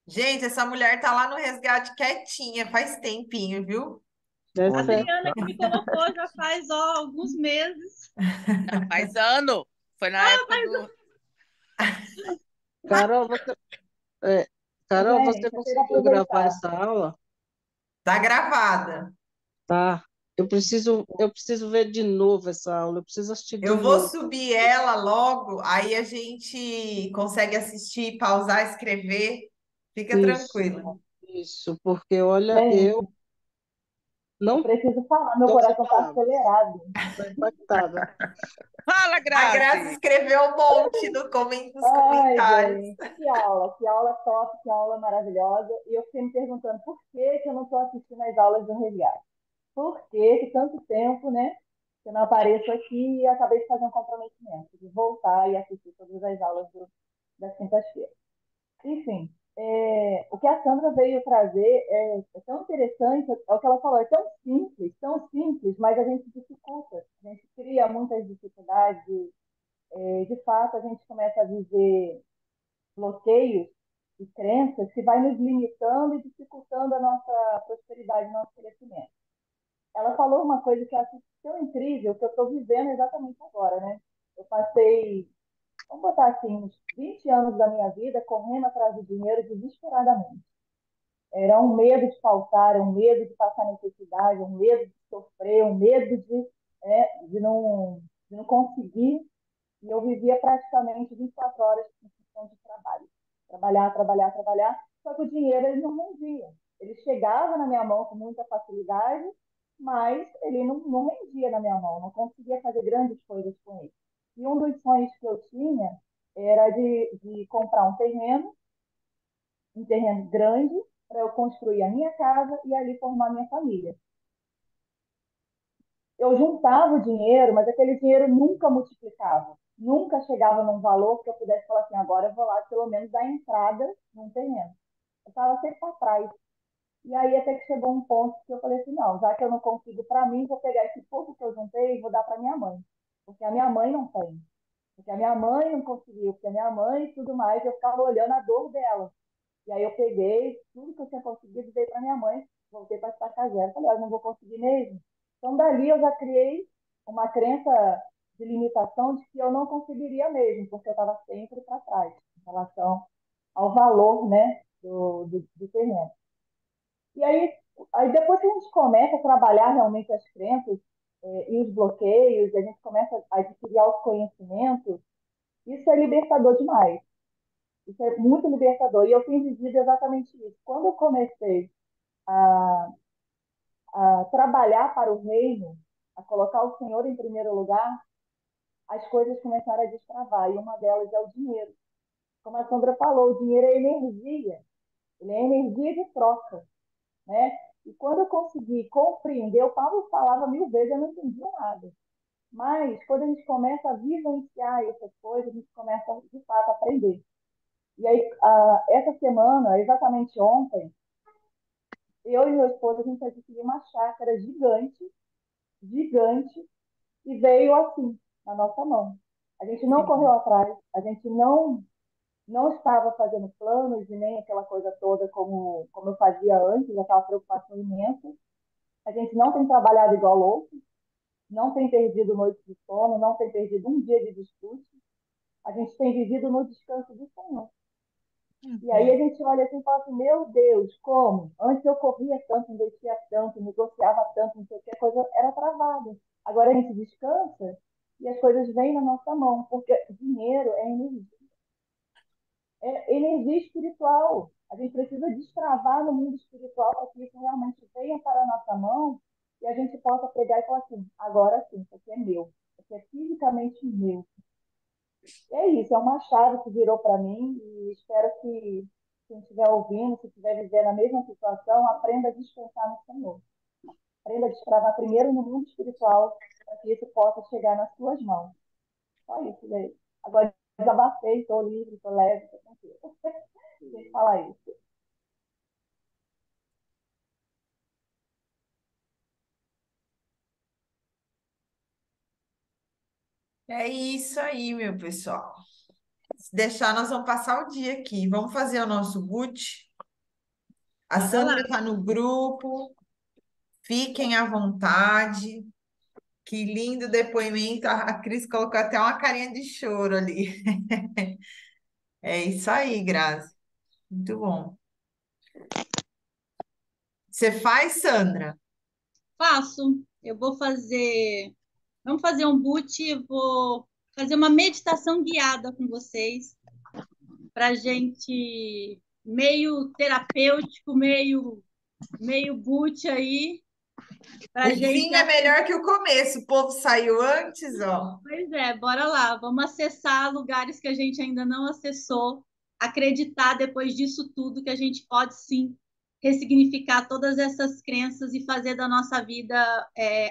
Gente, essa mulher tá lá no resgate quietinha, faz tempinho, viu?
Deve
A
Olha,
ser.
Adriana que me colocou já faz alguns meses.
Já faz ano. Foi na época do.
Carol, é, Carol, você
Gente, eu quero
conseguiu gravar
aproveitar.
essa aula?
Tá gravada.
Tá. Eu preciso ver de novo essa aula. Eu preciso assistir de
Eu vou
novo.
subir ela logo, aí a gente consegue assistir, pausar, escrever. Fica
Isso,
tranquila.
isso, porque olha, eu
Gente, eu
não
preciso falar, meu
estou sem
coração está
palavras.
acelerado.
Estou impactada.
Fala,
A Graça
Grazi.
escreveu um monte nos
Ai,
comentários.
gente, que aula top, que aula maravilhosa. E eu fiquei me perguntando por que que eu não estou assistindo as aulas do Resgate. Por que tanto tempo, né, que eu não apareço aqui e acabei de fazer um comprometimento de voltar e assistir todas as aulas das quintas-feiras. Enfim, o que a Sandra veio trazer é tão interessante, é o que ela falou, é tão simples, mas a gente dificulta, a gente cria muitas dificuldades, de fato a gente começa a viver bloqueios e crenças que vai nos limitando e dificultando a nossa prosperidade, nosso crescimento. Ela falou uma coisa que eu acho tão incrível, que eu estou vivendo exatamente agora, né? Eu passei, vamos botar assim, uns 20 anos da minha vida correndo atrás do dinheiro desesperadamente. Era um medo de faltar, um medo de passar necessidade, um medo de sofrer, um medo de não conseguir. E eu vivia praticamente 24 horas em função de trabalho. Trabalhar, trabalhar, trabalhar. Só que o dinheiro ele não rendia. Ele chegava na minha mão com muita facilidade, mas ele não rendia na minha mão. Não conseguia fazer grandes coisas com ele. E um dos sonhos que eu tinha era de comprar um terreno grande, para eu construir a minha casa e ali formar minha família. Eu juntava o dinheiro, mas aquele dinheiro nunca multiplicava. Nunca chegava num valor que eu pudesse falar assim, agora eu vou lá pelo menos dar entrada num terreno. Eu estava sempre para trás. E aí até que chegou um ponto que eu falei assim, não, já que eu não consigo para mim, vou pegar esse pouco que eu juntei e vou dar para minha mãe. Porque a minha mãe não tem. Porque a minha mãe não conseguiu, porque a minha mãe e tudo mais, eu ficava olhando a dor dela. E aí eu peguei tudo que eu tinha conseguido, dei para minha mãe, voltei para estacar zero. Falei, eu não vou conseguir mesmo. Então, dali eu já criei uma crença de limitação de que eu não conseguiria mesmo, porque eu estava sempre para trás em relação ao valor, né, do terreno. E aí, depois que a gente começa a trabalhar realmente as crenças e os bloqueios, a gente começa a adquirir autoconhecimento, isso é libertador demais. Isso é muito libertador. E eu tenho vivido exatamente isso. Quando eu comecei a, a trabalhar para o reino, a colocar o Senhor em primeiro lugar, as coisas começaram a destravar. E uma delas é o dinheiro. Como a Sandra falou, o dinheiro é energia. Ele é energia de troca, né? E quando eu consegui compreender, o Paulo falava 1000 vezes, eu não entendia nada. Mas quando a gente começa a vivenciar essas coisas, a gente começa, de fato, a aprender. E aí, essa semana, exatamente ontem, eu e meu esposo, a gente adquiriu uma chácara gigante, gigante, e veio assim, na nossa mão. A gente não correu atrás, a gente não estava fazendo planos e nem aquela coisa toda como eu fazia antes, aquela preocupação imensa. A gente não tem trabalhado igual louco, não tem perdido noites de sono, não tem perdido um dia de desfrute. A gente tem vivido no descanso do Senhor.
E aí a gente olha assim e fala assim, meu Deus, como? Antes eu corria tanto, investia tanto, negociava tanto, não sei o que, a coisa era travada. Agora a gente descansa e as coisas vêm na nossa mão, porque dinheiro é energia espiritual. A gente precisa destravar no mundo espiritual para que isso realmente venha para a nossa mão e a gente possa pegar e falar assim, agora sim, isso aqui é meu, isso aqui é fisicamente meu. E é isso, é uma chave que virou para mim e espero que quem estiver ouvindo, se estiver vivendo a mesma situação, aprenda a descansar no Senhor. Aprenda a destravar primeiro no mundo espiritual para que isso possa chegar nas suas mãos. Só isso, gente. Agora desabafei, estou livre, estou leve, estou tranquila. Deixa eu falar isso.
É isso aí, meu pessoal. Se deixar, nós vamos passar o dia aqui. Vamos fazer o nosso boot. A
Bora lá.
Sandra está no grupo. Fiquem à vontade. Que lindo depoimento. A Cris colocou até uma carinha de choro ali. É isso aí, Grazi. Muito bom. Você faz, Sandra?
Faço. Vamos fazer um boot, eu vou fazer uma meditação guiada com vocês, para gente, meio terapêutico, meio boot aí, para
O
gente.
fim é melhor que o começo. O povo saiu antes, ó.
Pois é, bora lá. Vamos acessar lugares que a gente ainda não acessou, acreditar depois disso tudo que a gente pode sim ressignificar todas essas crenças e fazer da nossa vida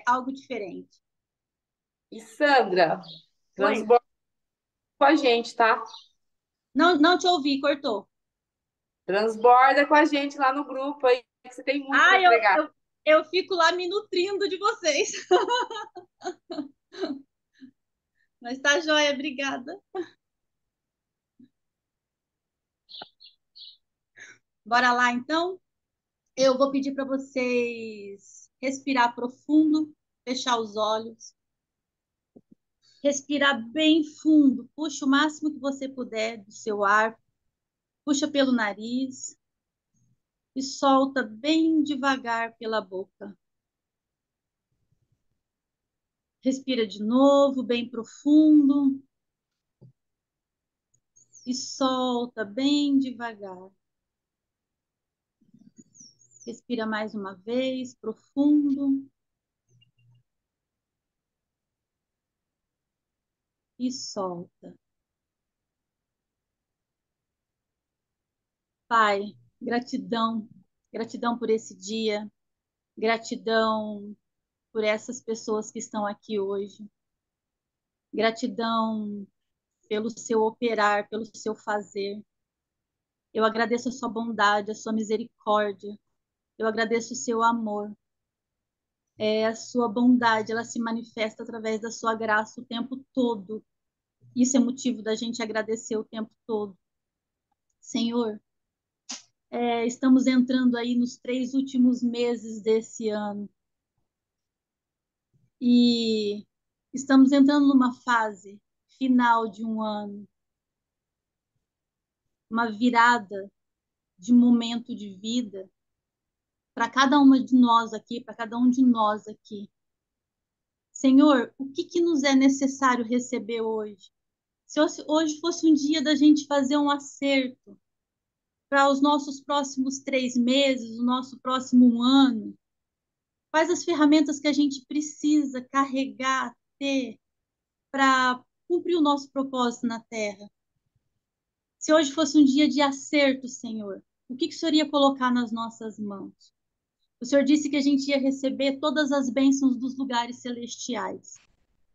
algo diferente.
E Sandra,
Oi?
transborda com a gente, tá?
Não te ouvi, cortou.
Transborda com a gente lá no grupo aí, que você tem muito para
Ah,
entregar.
eu fico lá me nutrindo de vocês. Mas tá joia, obrigada. Bora lá, então? Eu vou pedir para vocês respirar profundo, fechar os olhos, respirar bem fundo, puxa o máximo que você puder do seu ar, puxa pelo nariz e solta bem devagar pela boca. Respira de novo, bem profundo e solta bem devagar. Respira mais uma vez, profundo. E solta. Pai, gratidão. Gratidão por esse dia. Gratidão por essas pessoas que estão aqui hoje. Gratidão pelo seu operar, pelo seu fazer. Eu agradeço a sua bondade, a sua misericórdia. Eu agradeço o seu amor. A sua bondade, ela se manifesta através da sua graça o tempo todo. Isso é motivo da gente agradecer o tempo todo. Senhor, estamos entrando aí nos 3 últimos meses desse ano. E estamos entrando numa fase final de um ano. Uma virada de momento de vida para cada uma de nós aqui, para cada um de nós aqui. Senhor, o que nos é necessário receber hoje? Se hoje fosse um dia da gente fazer um acerto para os nossos próximos 3 meses, o nosso próximo ano, quais as ferramentas que a gente precisa carregar, ter, para cumprir o nosso propósito na Terra? Se hoje fosse um dia de acerto, Senhor, o que o Senhor ia colocar nas nossas mãos? O Senhor disse que a gente ia receber todas as bênçãos dos lugares celestiais.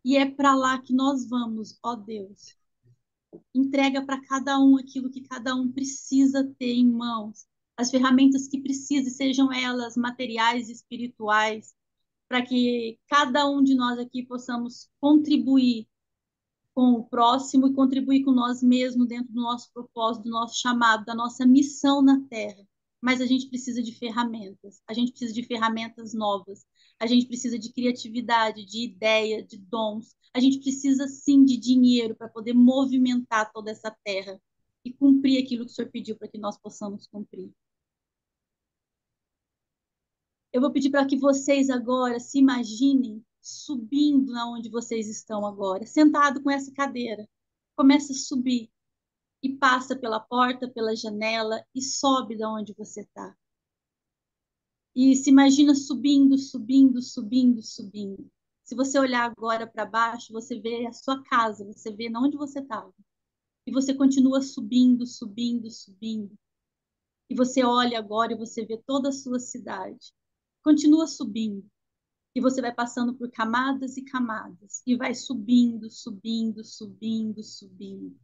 E é para lá que nós vamos, ó Deus. Entrega para cada um aquilo que cada um precisa ter em mãos. As ferramentas que precisa, sejam elas materiais e espirituais, para que cada um de nós aqui possamos contribuir com o próximo e contribuir com nós mesmos dentro do nosso propósito, do nosso chamado, da nossa missão na Terra. Mas a gente precisa de ferramentas, a gente precisa de ferramentas novas, a gente precisa de criatividade, de ideia, de dons, a gente precisa sim de dinheiro para poder movimentar toda essa terra. e cumprir aquilo que o Senhor pediu para que nós possamos cumprir. Eu vou pedir para que vocês agora se imaginem subindo na onde vocês estão agora, sentado com essa cadeira. Começa a subir e passa pela porta, pela janela e sobe da onde você está. E se imagina subindo, subindo, subindo, subindo. Se você olhar agora para baixo, você vê a sua casa, você vê onde você estava. E você continua subindo, subindo, subindo. E você olha agora e você vê toda a sua cidade. Continua subindo. E você vai passando por camadas e camadas. E vai subindo, subindo, subindo, subindo.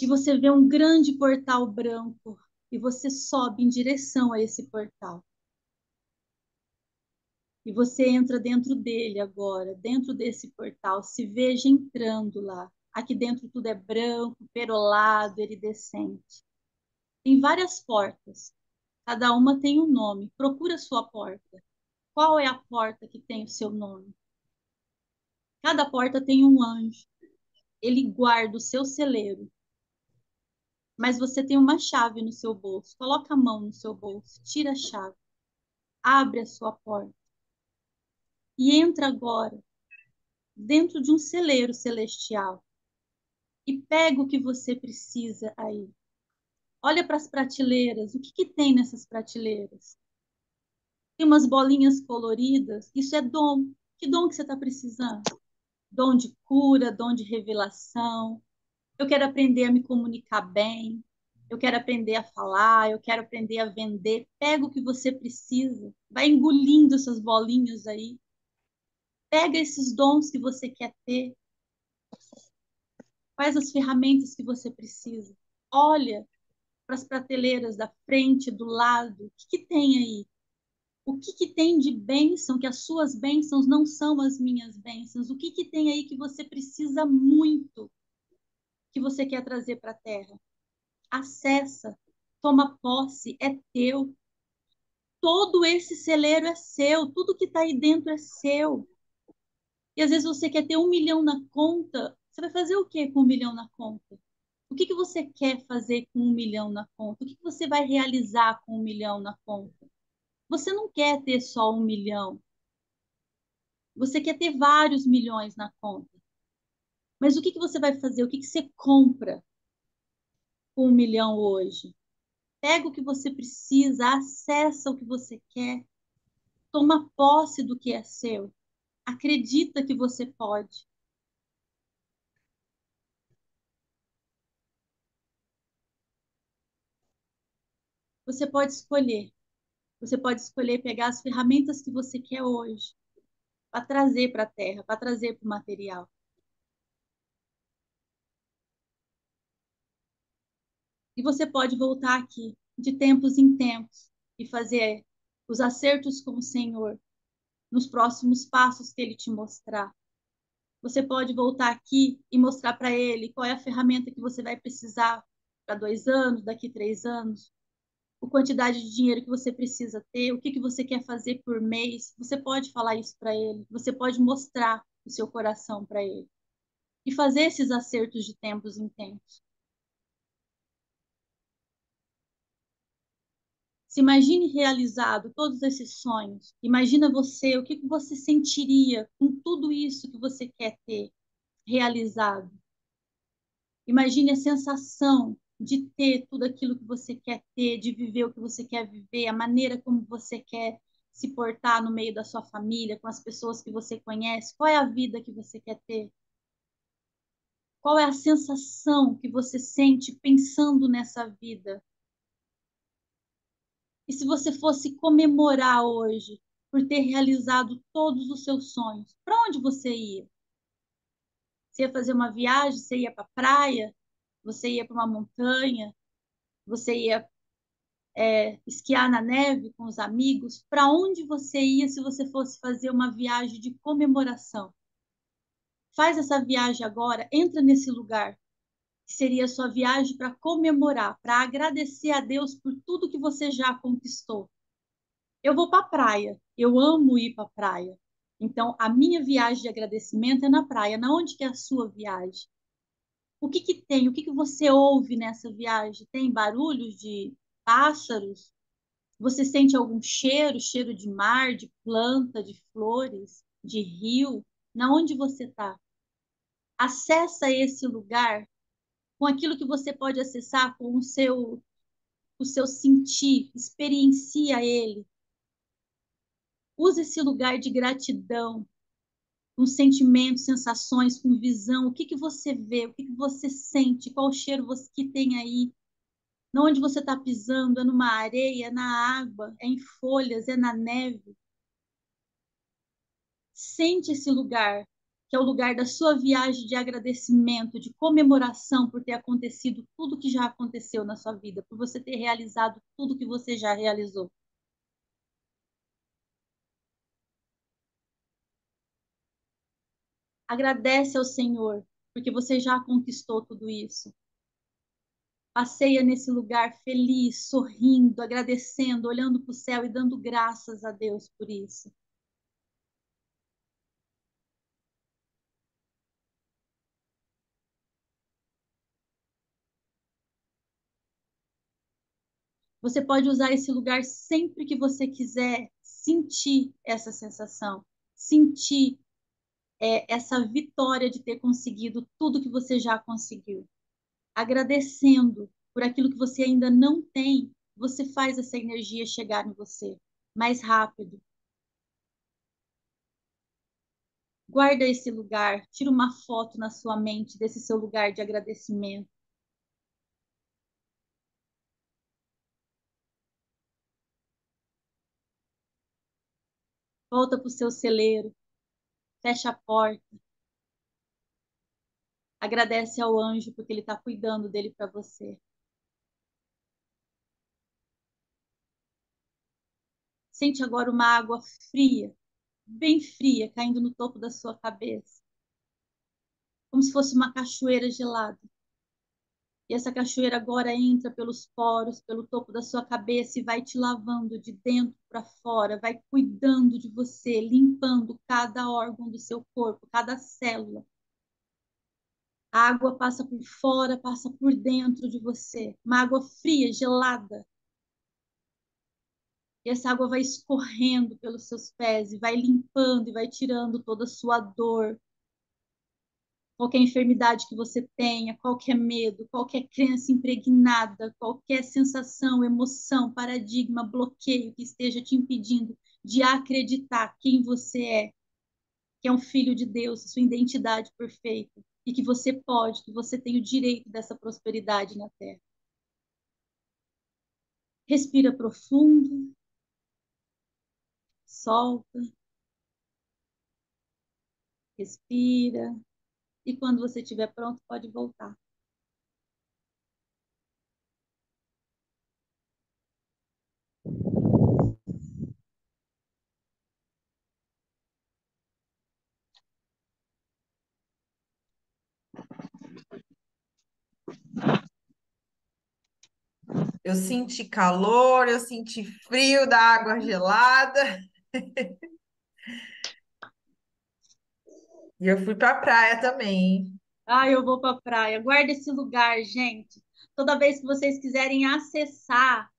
E você vê um grande portal branco. E você sobe em direção a esse portal. E você entra dentro dele agora, dentro desse portal. Se veja entrando lá. Aqui dentro tudo é branco, perolado, iridescente. Tem várias portas. Cada uma tem um nome. Procura a sua porta. Qual é a porta que tem o seu nome? Cada porta tem um anjo. Ele guarda o seu celeiro. Mas você tem uma chave no seu bolso. Coloca a mão no seu bolso. Tira a chave. Abre a sua porta. E entra agora dentro de um celeiro celestial. E pega o que você precisa aí. Olha para as prateleiras. O que tem nessas prateleiras? Tem umas bolinhas coloridas. Isso é dom. Que dom que você está precisando? Dom de cura, dom de revelação. Eu quero aprender a me comunicar bem. Eu quero aprender a falar. Eu quero aprender a vender. Pega o que você precisa. Vai engolindo essas bolinhas aí. Pega esses dons que você quer ter. Quais as ferramentas que você precisa. Olha para as prateleiras da frente, do lado. O que tem aí? O que tem de bênção, que as suas bênçãos não são as minhas bênçãos? O que tem aí que você precisa muito, que você quer trazer para a terra? Acessa, toma posse, é teu. Todo esse celeiro é seu, tudo que está aí dentro é seu. E às vezes você quer ter 1 milhão na conta, você vai fazer o que com 1 milhão na conta? O que você quer fazer com 1 milhão na conta? O que você vai realizar com 1 milhão na conta? Você não quer ter só 1 milhão. Você quer ter vários milhões na conta. Mas o que você vai fazer? O que você compra com 1 milhão hoje? Pega o que você precisa, acessa o que você quer, toma posse do que é seu. Acredita que você pode. Você pode escolher. Você pode escolher pegar as ferramentas que você quer hoje para trazer para a terra, para trazer para o material. E você pode voltar aqui de tempos em tempos e fazer os acertos com o Senhor nos próximos passos que Ele te mostrar. Você pode voltar aqui e mostrar para Ele qual é a ferramenta que você vai precisar para 2 anos, daqui 3 anos, a quantidade de dinheiro que você precisa ter, o que você quer fazer por mês. Você pode falar isso para Ele, você pode mostrar o seu coração para Ele e fazer esses acertos de tempos em tempos. Se imagine realizado todos esses sonhos. Imagina você, o que você sentiria com tudo isso que você quer ter realizado. Imagine a sensação de ter tudo aquilo que você quer ter, de viver o que você quer viver, a maneira como você quer se portar no meio da sua família, com as pessoas que você conhece. Qual é a vida que você quer ter? Qual é a sensação que você sente pensando nessa vida? E se você fosse comemorar hoje por ter realizado todos os seus sonhos, para onde você ia? Você ia fazer uma viagem? Você ia para a praia? Você ia para uma montanha? Você ia esquiar na neve com os amigos? Para onde você ia se você fosse fazer uma viagem de comemoração? Faz essa viagem agora, entra nesse lugar, que seria a sua viagem para comemorar, para agradecer a Deus por tudo que você já conquistou. Eu vou para a praia, eu amo ir para a praia. Então, a minha viagem de agradecimento é na praia. Na onde que é a sua viagem? O que que tem? O que que você ouve nessa viagem? Tem barulhos de pássaros? Você sente algum cheiro, cheiro de mar, de planta, de flores, de rio? Na onde você está? Acessa esse lugar com aquilo que você pode acessar com o seu sentir, experiencia ele. Usa esse lugar de gratidão, com sentimentos, sensações, com visão. O que que você vê? O que que você sente? Qual o cheiro que tem aí? Na onde você está pisando? É numa areia, é na água, é em folhas, é na neve? Sente esse lugar, que é o lugar da sua viagem de agradecimento, de comemoração por ter acontecido tudo que já aconteceu na sua vida, por você ter realizado tudo que você já realizou. Agradece ao Senhor, porque você já conquistou tudo isso. Passeia nesse lugar feliz, sorrindo, agradecendo, olhando para o céu e dando graças a Deus por isso. Você pode usar esse lugar sempre que você quiser sentir essa sensação, sentir essa vitória de ter conseguido tudo que você já conseguiu. Agradecendo por aquilo que você ainda não tem, você faz essa energia chegar em você mais rápido. Guarda esse lugar, tira uma foto na sua mente desse seu lugar de agradecimento. Volta para o seu celeiro, fecha a porta, agradece ao anjo porque ele está cuidando dele para você. Sente agora uma água fria, bem fria, caindo no topo da sua cabeça, como se fosse uma cachoeira gelada. E essa cachoeira agora entra pelos poros, pelo topo da sua cabeça e vai te lavando de dentro para fora, vai cuidando de você, limpando cada órgão do seu corpo, cada célula. A água passa por fora, passa por dentro de você. Uma água fria, gelada. E essa água vai escorrendo pelos seus pés e vai limpando e vai tirando toda a sua dor, qualquer enfermidade que você tenha, qualquer medo, qualquer crença impregnada, qualquer sensação, emoção, paradigma, bloqueio que esteja te impedindo de acreditar quem você é, que é um filho de Deus, sua identidade perfeita, e que você pode, que você tem o direito dessa prosperidade na Terra. Respira profundo, solta, respira, e quando você estiver pronto, pode voltar.
Eu senti calor, eu senti frio da água gelada e eu fui para a praia também.
Ah, eu vou para a praia. Guarda esse lugar, gente. Toda vez que vocês quiserem acessar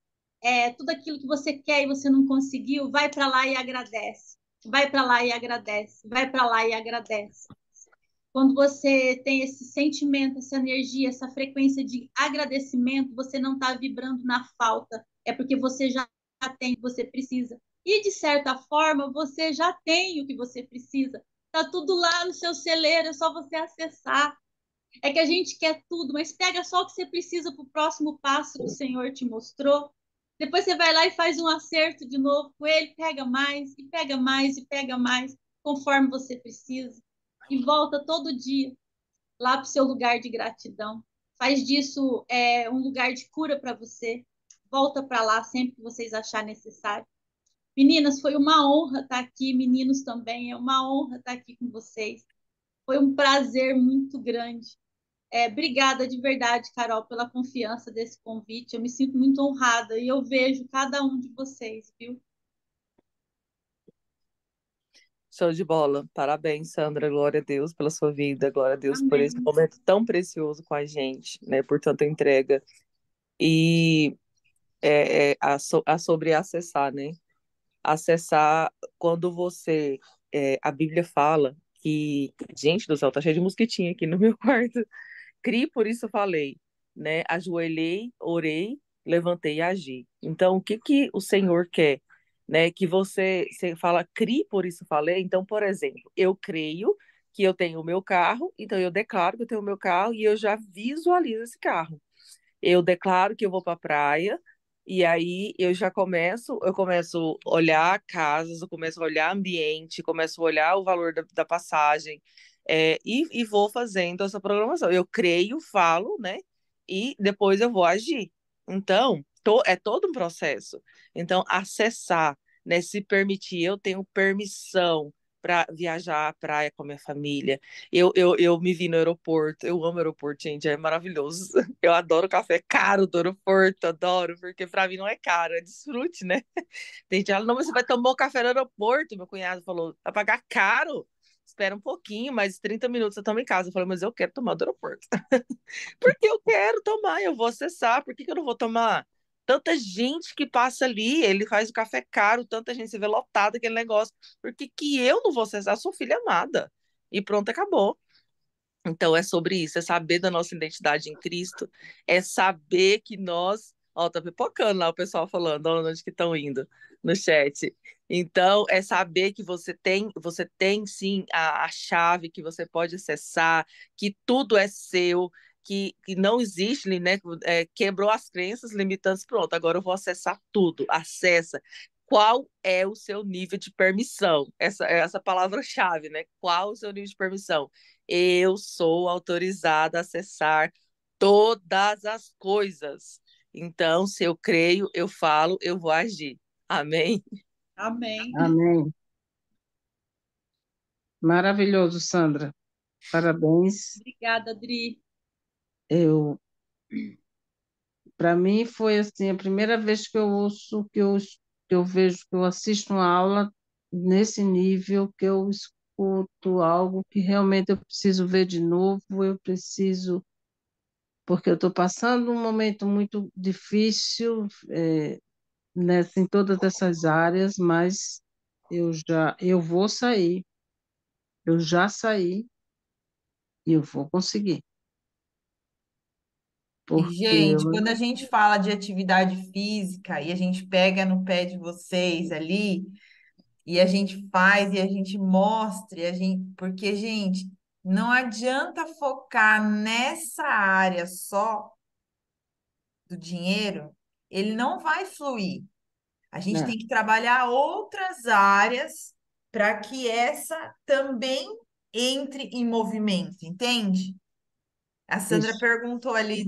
tudo aquilo que você quer e você não conseguiu, vai para lá e agradece. Vai para lá e agradece. Vai para lá e agradece. Quando você tem esse sentimento, essa energia, essa frequência de agradecimento, você não está vibrando na falta. É porque você já tem o que você precisa. E, de certa forma, você já tem o que você precisa. Está tudo lá no seu celeiro, é só você acessar. É que a gente quer tudo, mas pega só o que você precisa para o próximo passo que o Senhor te mostrou. Depois você vai lá e faz um acerto de novo com ele, pega mais, e pega mais, e pega mais, conforme você precisa. E volta todo dia lá para o seu lugar de gratidão. Faz disso um lugar de cura para você. Volta para lá sempre que vocês acharem necessário. Meninas, foi uma honra estar aqui. Meninos também, é uma honra estar aqui com vocês. Foi um prazer muito grande. Obrigada de verdade, Carol, pela confiança desse convite. Eu me sinto muito honrada e eu vejo cada um de vocês, viu?
Show de bola. Parabéns, Sandra. Glória a Deus pela sua vida. Glória a Deus por esse
Amém.
momento tão precioso com a gente, né? Por tanta entrega. E sobre acessar, né? Acessar quando você. A Bíblia fala que. Gente do céu, tá cheio de mosquitinho aqui no meu quarto. Crie, por isso falei, né? Ajoelhei, orei, levantei e agi. Então, o que que o Senhor quer, né? Que você fala, crie, por isso falei. Então, por exemplo, eu creio que eu tenho o meu carro, então eu declaro que eu tenho o meu carro e eu já visualizo esse carro. Eu declaro que eu vou para a praia e aí eu começo a olhar casas, eu começo a olhar ambiente, começo a olhar o valor da passagem, e vou fazendo essa programação. Eu creio, falo, né? E depois eu vou agir. Então, é todo um processo. Então, acessar, né? Se permitir, eu tenho permissão para viajar à praia com a minha família. Eu me vi no aeroporto, eu amo o aeroporto, gente, é maravilhoso. Eu adoro café caro do aeroporto, adoro, porque para mim não é caro, é desfrute, né? Tem gente que fala, não, mas você vai tomar um café no aeroporto. Meu cunhado falou, vai pagar caro? Espera um pouquinho, mais 30 minutos eu tomo em casa. Eu falei, mas eu quero tomar do aeroporto. Porque eu quero tomar, eu vou acessar. Por que que eu não vou tomar? Tanta gente que passa ali, ele faz o café caro, tanta gente se vê lotada aquele negócio. Por que que eu não vou acessar? Eu sou filha amada. E pronto, acabou. Então é sobre isso, é saber da nossa identidade em Cristo, é saber que nós, ó, tá pipocando lá o pessoal falando, ó, onde que estão indo no chat. Então é saber que você tem sim a chave que você pode acessar, que tudo é seu, que não existe, né? Quebrou as crenças limitantes, pronto, agora eu vou acessar tudo, acessa. Qual é o seu nível de permissão? Essa palavra-chave, né? Qual o seu nível de permissão? Eu sou autorizada a acessar todas as coisas. Então, se eu creio, eu falo, eu vou agir. Amém?
Amém.
Amém. Maravilhoso, Sandra. Parabéns.
Obrigada, Dri.
Eu, para mim foi assim a primeira vez que eu ouço, que eu vejo, que eu assisto uma aula nesse nível, que eu escuto algo que realmente eu preciso ver de novo, eu preciso, porque eu estou passando um momento muito difícil, em todas essas áreas, mas eu vou sair, eu já saí e eu vou conseguir,
E,
porque
gente, quando a gente fala de atividade física e a gente pega no pé de vocês ali, e a gente faz e a gente mostra, porque, gente, não adianta focar nessa área só do dinheiro, ele não vai fluir. A gente
né,
tem que trabalhar outras áreas para que essa também entre em movimento, entende? A Sandra
isso,
perguntou ali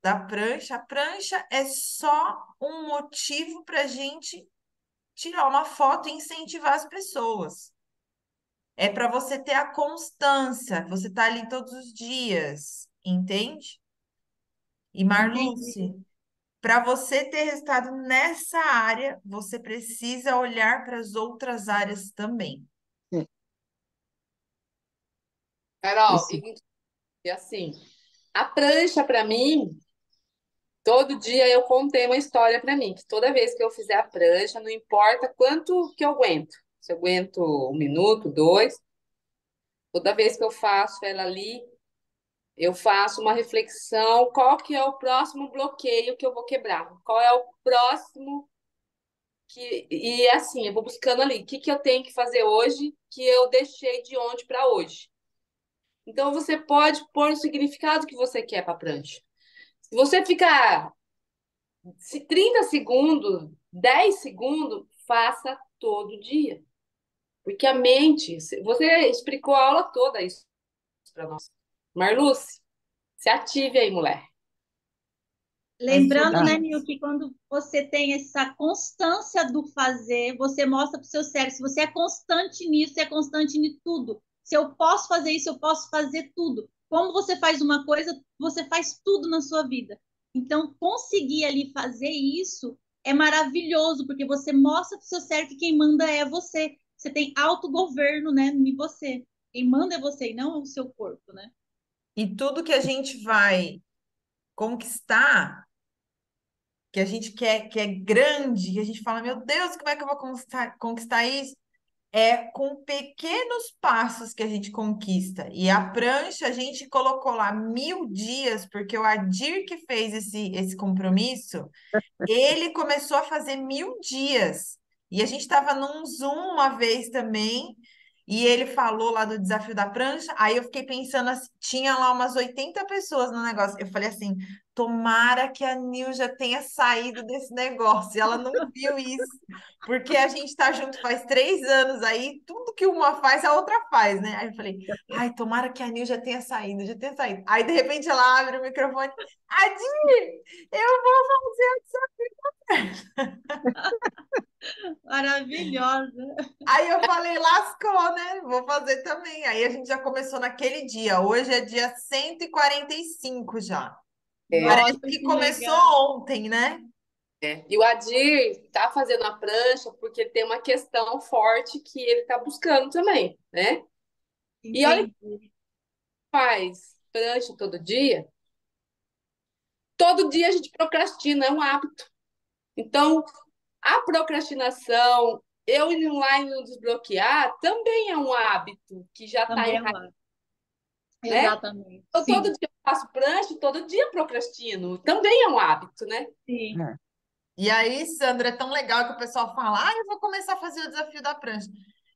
da prancha. A prancha é só um motivo para a gente tirar uma foto e incentivar as pessoas. É para você ter a constância, você tá ali todos os dias, entende? E
Entendi.
Marluce, para você ter resultado nessa área, você precisa olhar para as outras áreas também.
é,
Carol,
isso,
e assim, a prancha para mim, todo dia eu contei uma história para mim, que toda vez que eu fizer a prancha, não importa quanto que eu aguento, se eu aguento 1 minuto, dois, toda vez que eu faço ela ali, eu faço uma reflexão, qual que é o próximo bloqueio que eu vou quebrar? Qual é o próximo e assim, eu vou buscando ali, o que que eu tenho que fazer hoje que eu deixei de ontem para hoje. Então você pode pôr o significado que você quer para a prancha. Se você ficar 30 segundos, 10 segundos, faça todo dia. Porque a mente, você explicou a aula toda isso para nós. Marluce, se ative aí, mulher.
É
Lembrando,
sobre
tá,
né, Nil, que quando você tem essa constância do fazer, você mostra para o seu cérebro, se você é constante nisso, é constante em tudo. Se eu posso fazer isso, eu posso fazer tudo. Como você faz uma coisa, você faz tudo na sua vida. Então, conseguir ali fazer isso é maravilhoso, porque você mostra para o seu cérebro que quem manda é você. você tem autogoverno, né, em você. Quem manda é você e não o seu corpo, né?
E tudo que a gente vai conquistar, que a gente quer, que é grande, que a gente fala, meu Deus, como é que eu vou conquistar isso? É com pequenos passos que a gente conquista. E a prancha, a gente colocou lá 1.000 dias, porque o Adir que fez esse compromisso, ele começou a fazer 1.000 dias. E a gente estava num Zoom uma vez também, e ele falou lá do desafio da prancha. Aí eu fiquei pensando assim, tinha lá umas 80 pessoas no negócio. Eu falei assim: tomara que a Nil já tenha saído desse negócio. E ela não viu isso, porque a gente está junto faz 3 anos aí, tudo que uma faz, a outra faz, né? Aí eu falei: ai, tomara que a Nil já tenha saído, já tenha saído. Aí de repente ela abre o microfone: Adir, eu vou fazer o desafio.
Maravilhosa.
Aí eu falei, lascou, né? Vou fazer também. Aí a gente já começou naquele dia. Hoje é dia 145 já.
Nossa,
Parece que
que
começou
legal.
ontem, né?
E o Adir tá fazendo a prancha porque tem uma questão forte que ele tá buscando também, né? E olha que
Entendi.
faz prancha todo dia a gente procrastina, é um hábito. Então, a procrastinação, eu ir lá e não desbloquear, também é um hábito que já está
Também é
errado,
lá.
né?
Exatamente.
Então, todo
Sim,
dia eu faço prancha, todo dia eu procrastino, também é um hábito, né?
sim.
É.
E aí, Sandra, é tão legal que o pessoal fala, eu vou começar a fazer o desafio da prancha.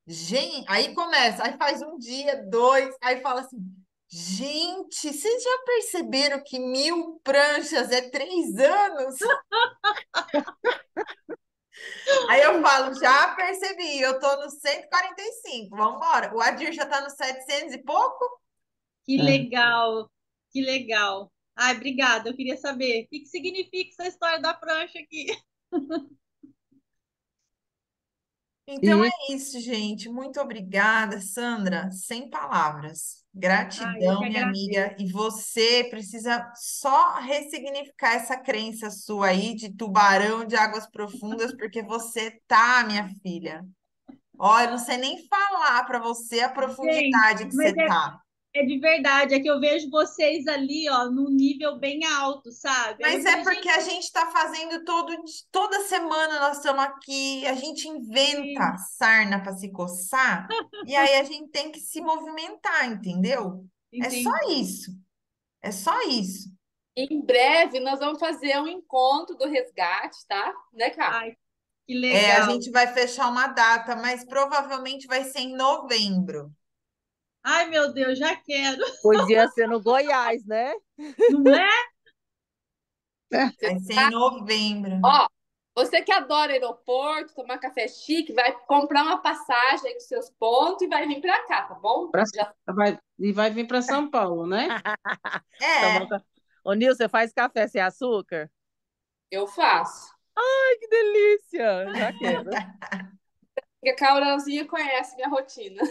Gente, aí começa, aí faz um dia, dois, aí fala assim, gente, vocês já perceberam que 1.000 pranchas é 3 anos? Aí eu falo, já percebi, eu tô no 145, vamos embora. O Adir já tá no 700 e pouco?
Que
É.
legal. Que legal. Ai, obrigada. Eu queria saber o que que significa essa história da prancha aqui.
Então
E,
é isso, gente. Muito obrigada, Sandra. Sem palavras.
Ai, eu que
Gratidão, minha
agradeço.
amiga. E você precisa só ressignificar essa crença sua aí de tubarão de águas profundas, porque você tá, minha filha. Olha, eu não sei nem falar para você a
Gente,
profundidade que
mas
você tá.
é de verdade, é que eu vejo vocês ali, ó, num nível bem alto, sabe? Aí eu
Mas é
falei,
porque
gente,
a gente está fazendo toda semana nós estamos aqui, a gente inventa
sim,
sarna para se coçar, e aí a gente tem que se movimentar, entendeu? É só
entendi.
isso, é só isso.
Em breve nós vamos fazer um encontro do resgate, tá? Né, Cá?
Ai, que
É, a
legal.
gente vai fechar uma data, mas provavelmente vai ser em novembro.
Ai, meu Deus, já quero.
Podia ser no Goiás, né?
Não é?
é,
Você
Vai ser em
tá?
novembro.
Ó, você que adora aeroporto, tomar café chique, vai comprar uma passagem aí com seus pontos e vai vir pra cá, tá bom?
pra-
Já
e vai vir para São Paulo, né?
Tomar um
É,
ca- Ô, Nil, você faz café sem açúcar?
eu faço.
Ai, que delícia! Já quero.
Porque a Carolzinha conhece minha rotina.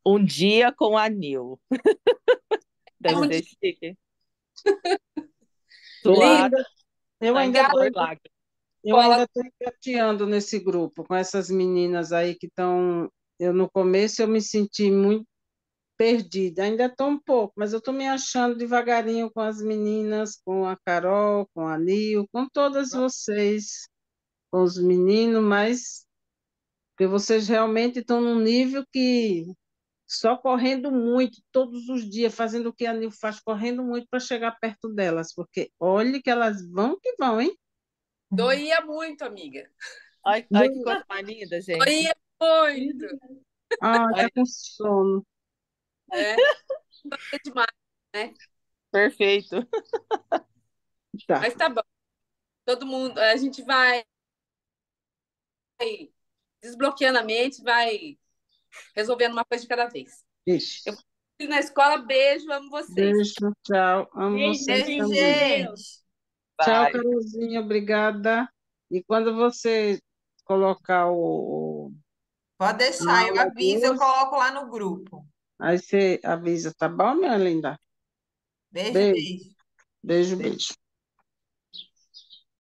Um dia com a Nil.
É
Deve
um
ser
dia
chique.
Eu
lindo,
Suado,
ainda, eu ainda
sangue,
tô,
suor e lágrimas.
eu
escola.
ainda tô engateando nesse grupo com essas meninas aí que estão. Eu no começo eu me senti muito perdida, ainda estou um pouco, mas eu estou me achando devagarinho com as meninas, com a Carol, com a Nil, com todas vocês, com os meninos, mas que vocês realmente estão num nível que só correndo muito, todos os dias, fazendo o que a Nil faz, correndo muito para chegar perto delas, porque olhe que elas vão que vão, hein?
Doía muito, amiga.
Ai, ai, que
Do-
coisa mais linda, gente.
Doía muito,
Ah, tá
Ai,
com sono.
né? É demais, né?
perfeito.
Tá,
Mas tá bom. Todo mundo, a gente vai desbloqueando a mente, vai resolvendo uma coisa de cada vez. Eu
beijo.
vou ir na escola, beijo, amo vocês.
Beijo, tchau. Amo
Beijo,
vocês
beijo,
gente. Com
também.
Deus.
gente.
Tchau,
Vai.
Carolzinha, obrigada. E quando você colocar
Pode
a
deixar, eu
aula
aviso, eu
2,
coloco lá no grupo.
aí você avisa, tá bom, minha linda?
Beijo,
Beijo,
beijo.
beijo, beijo.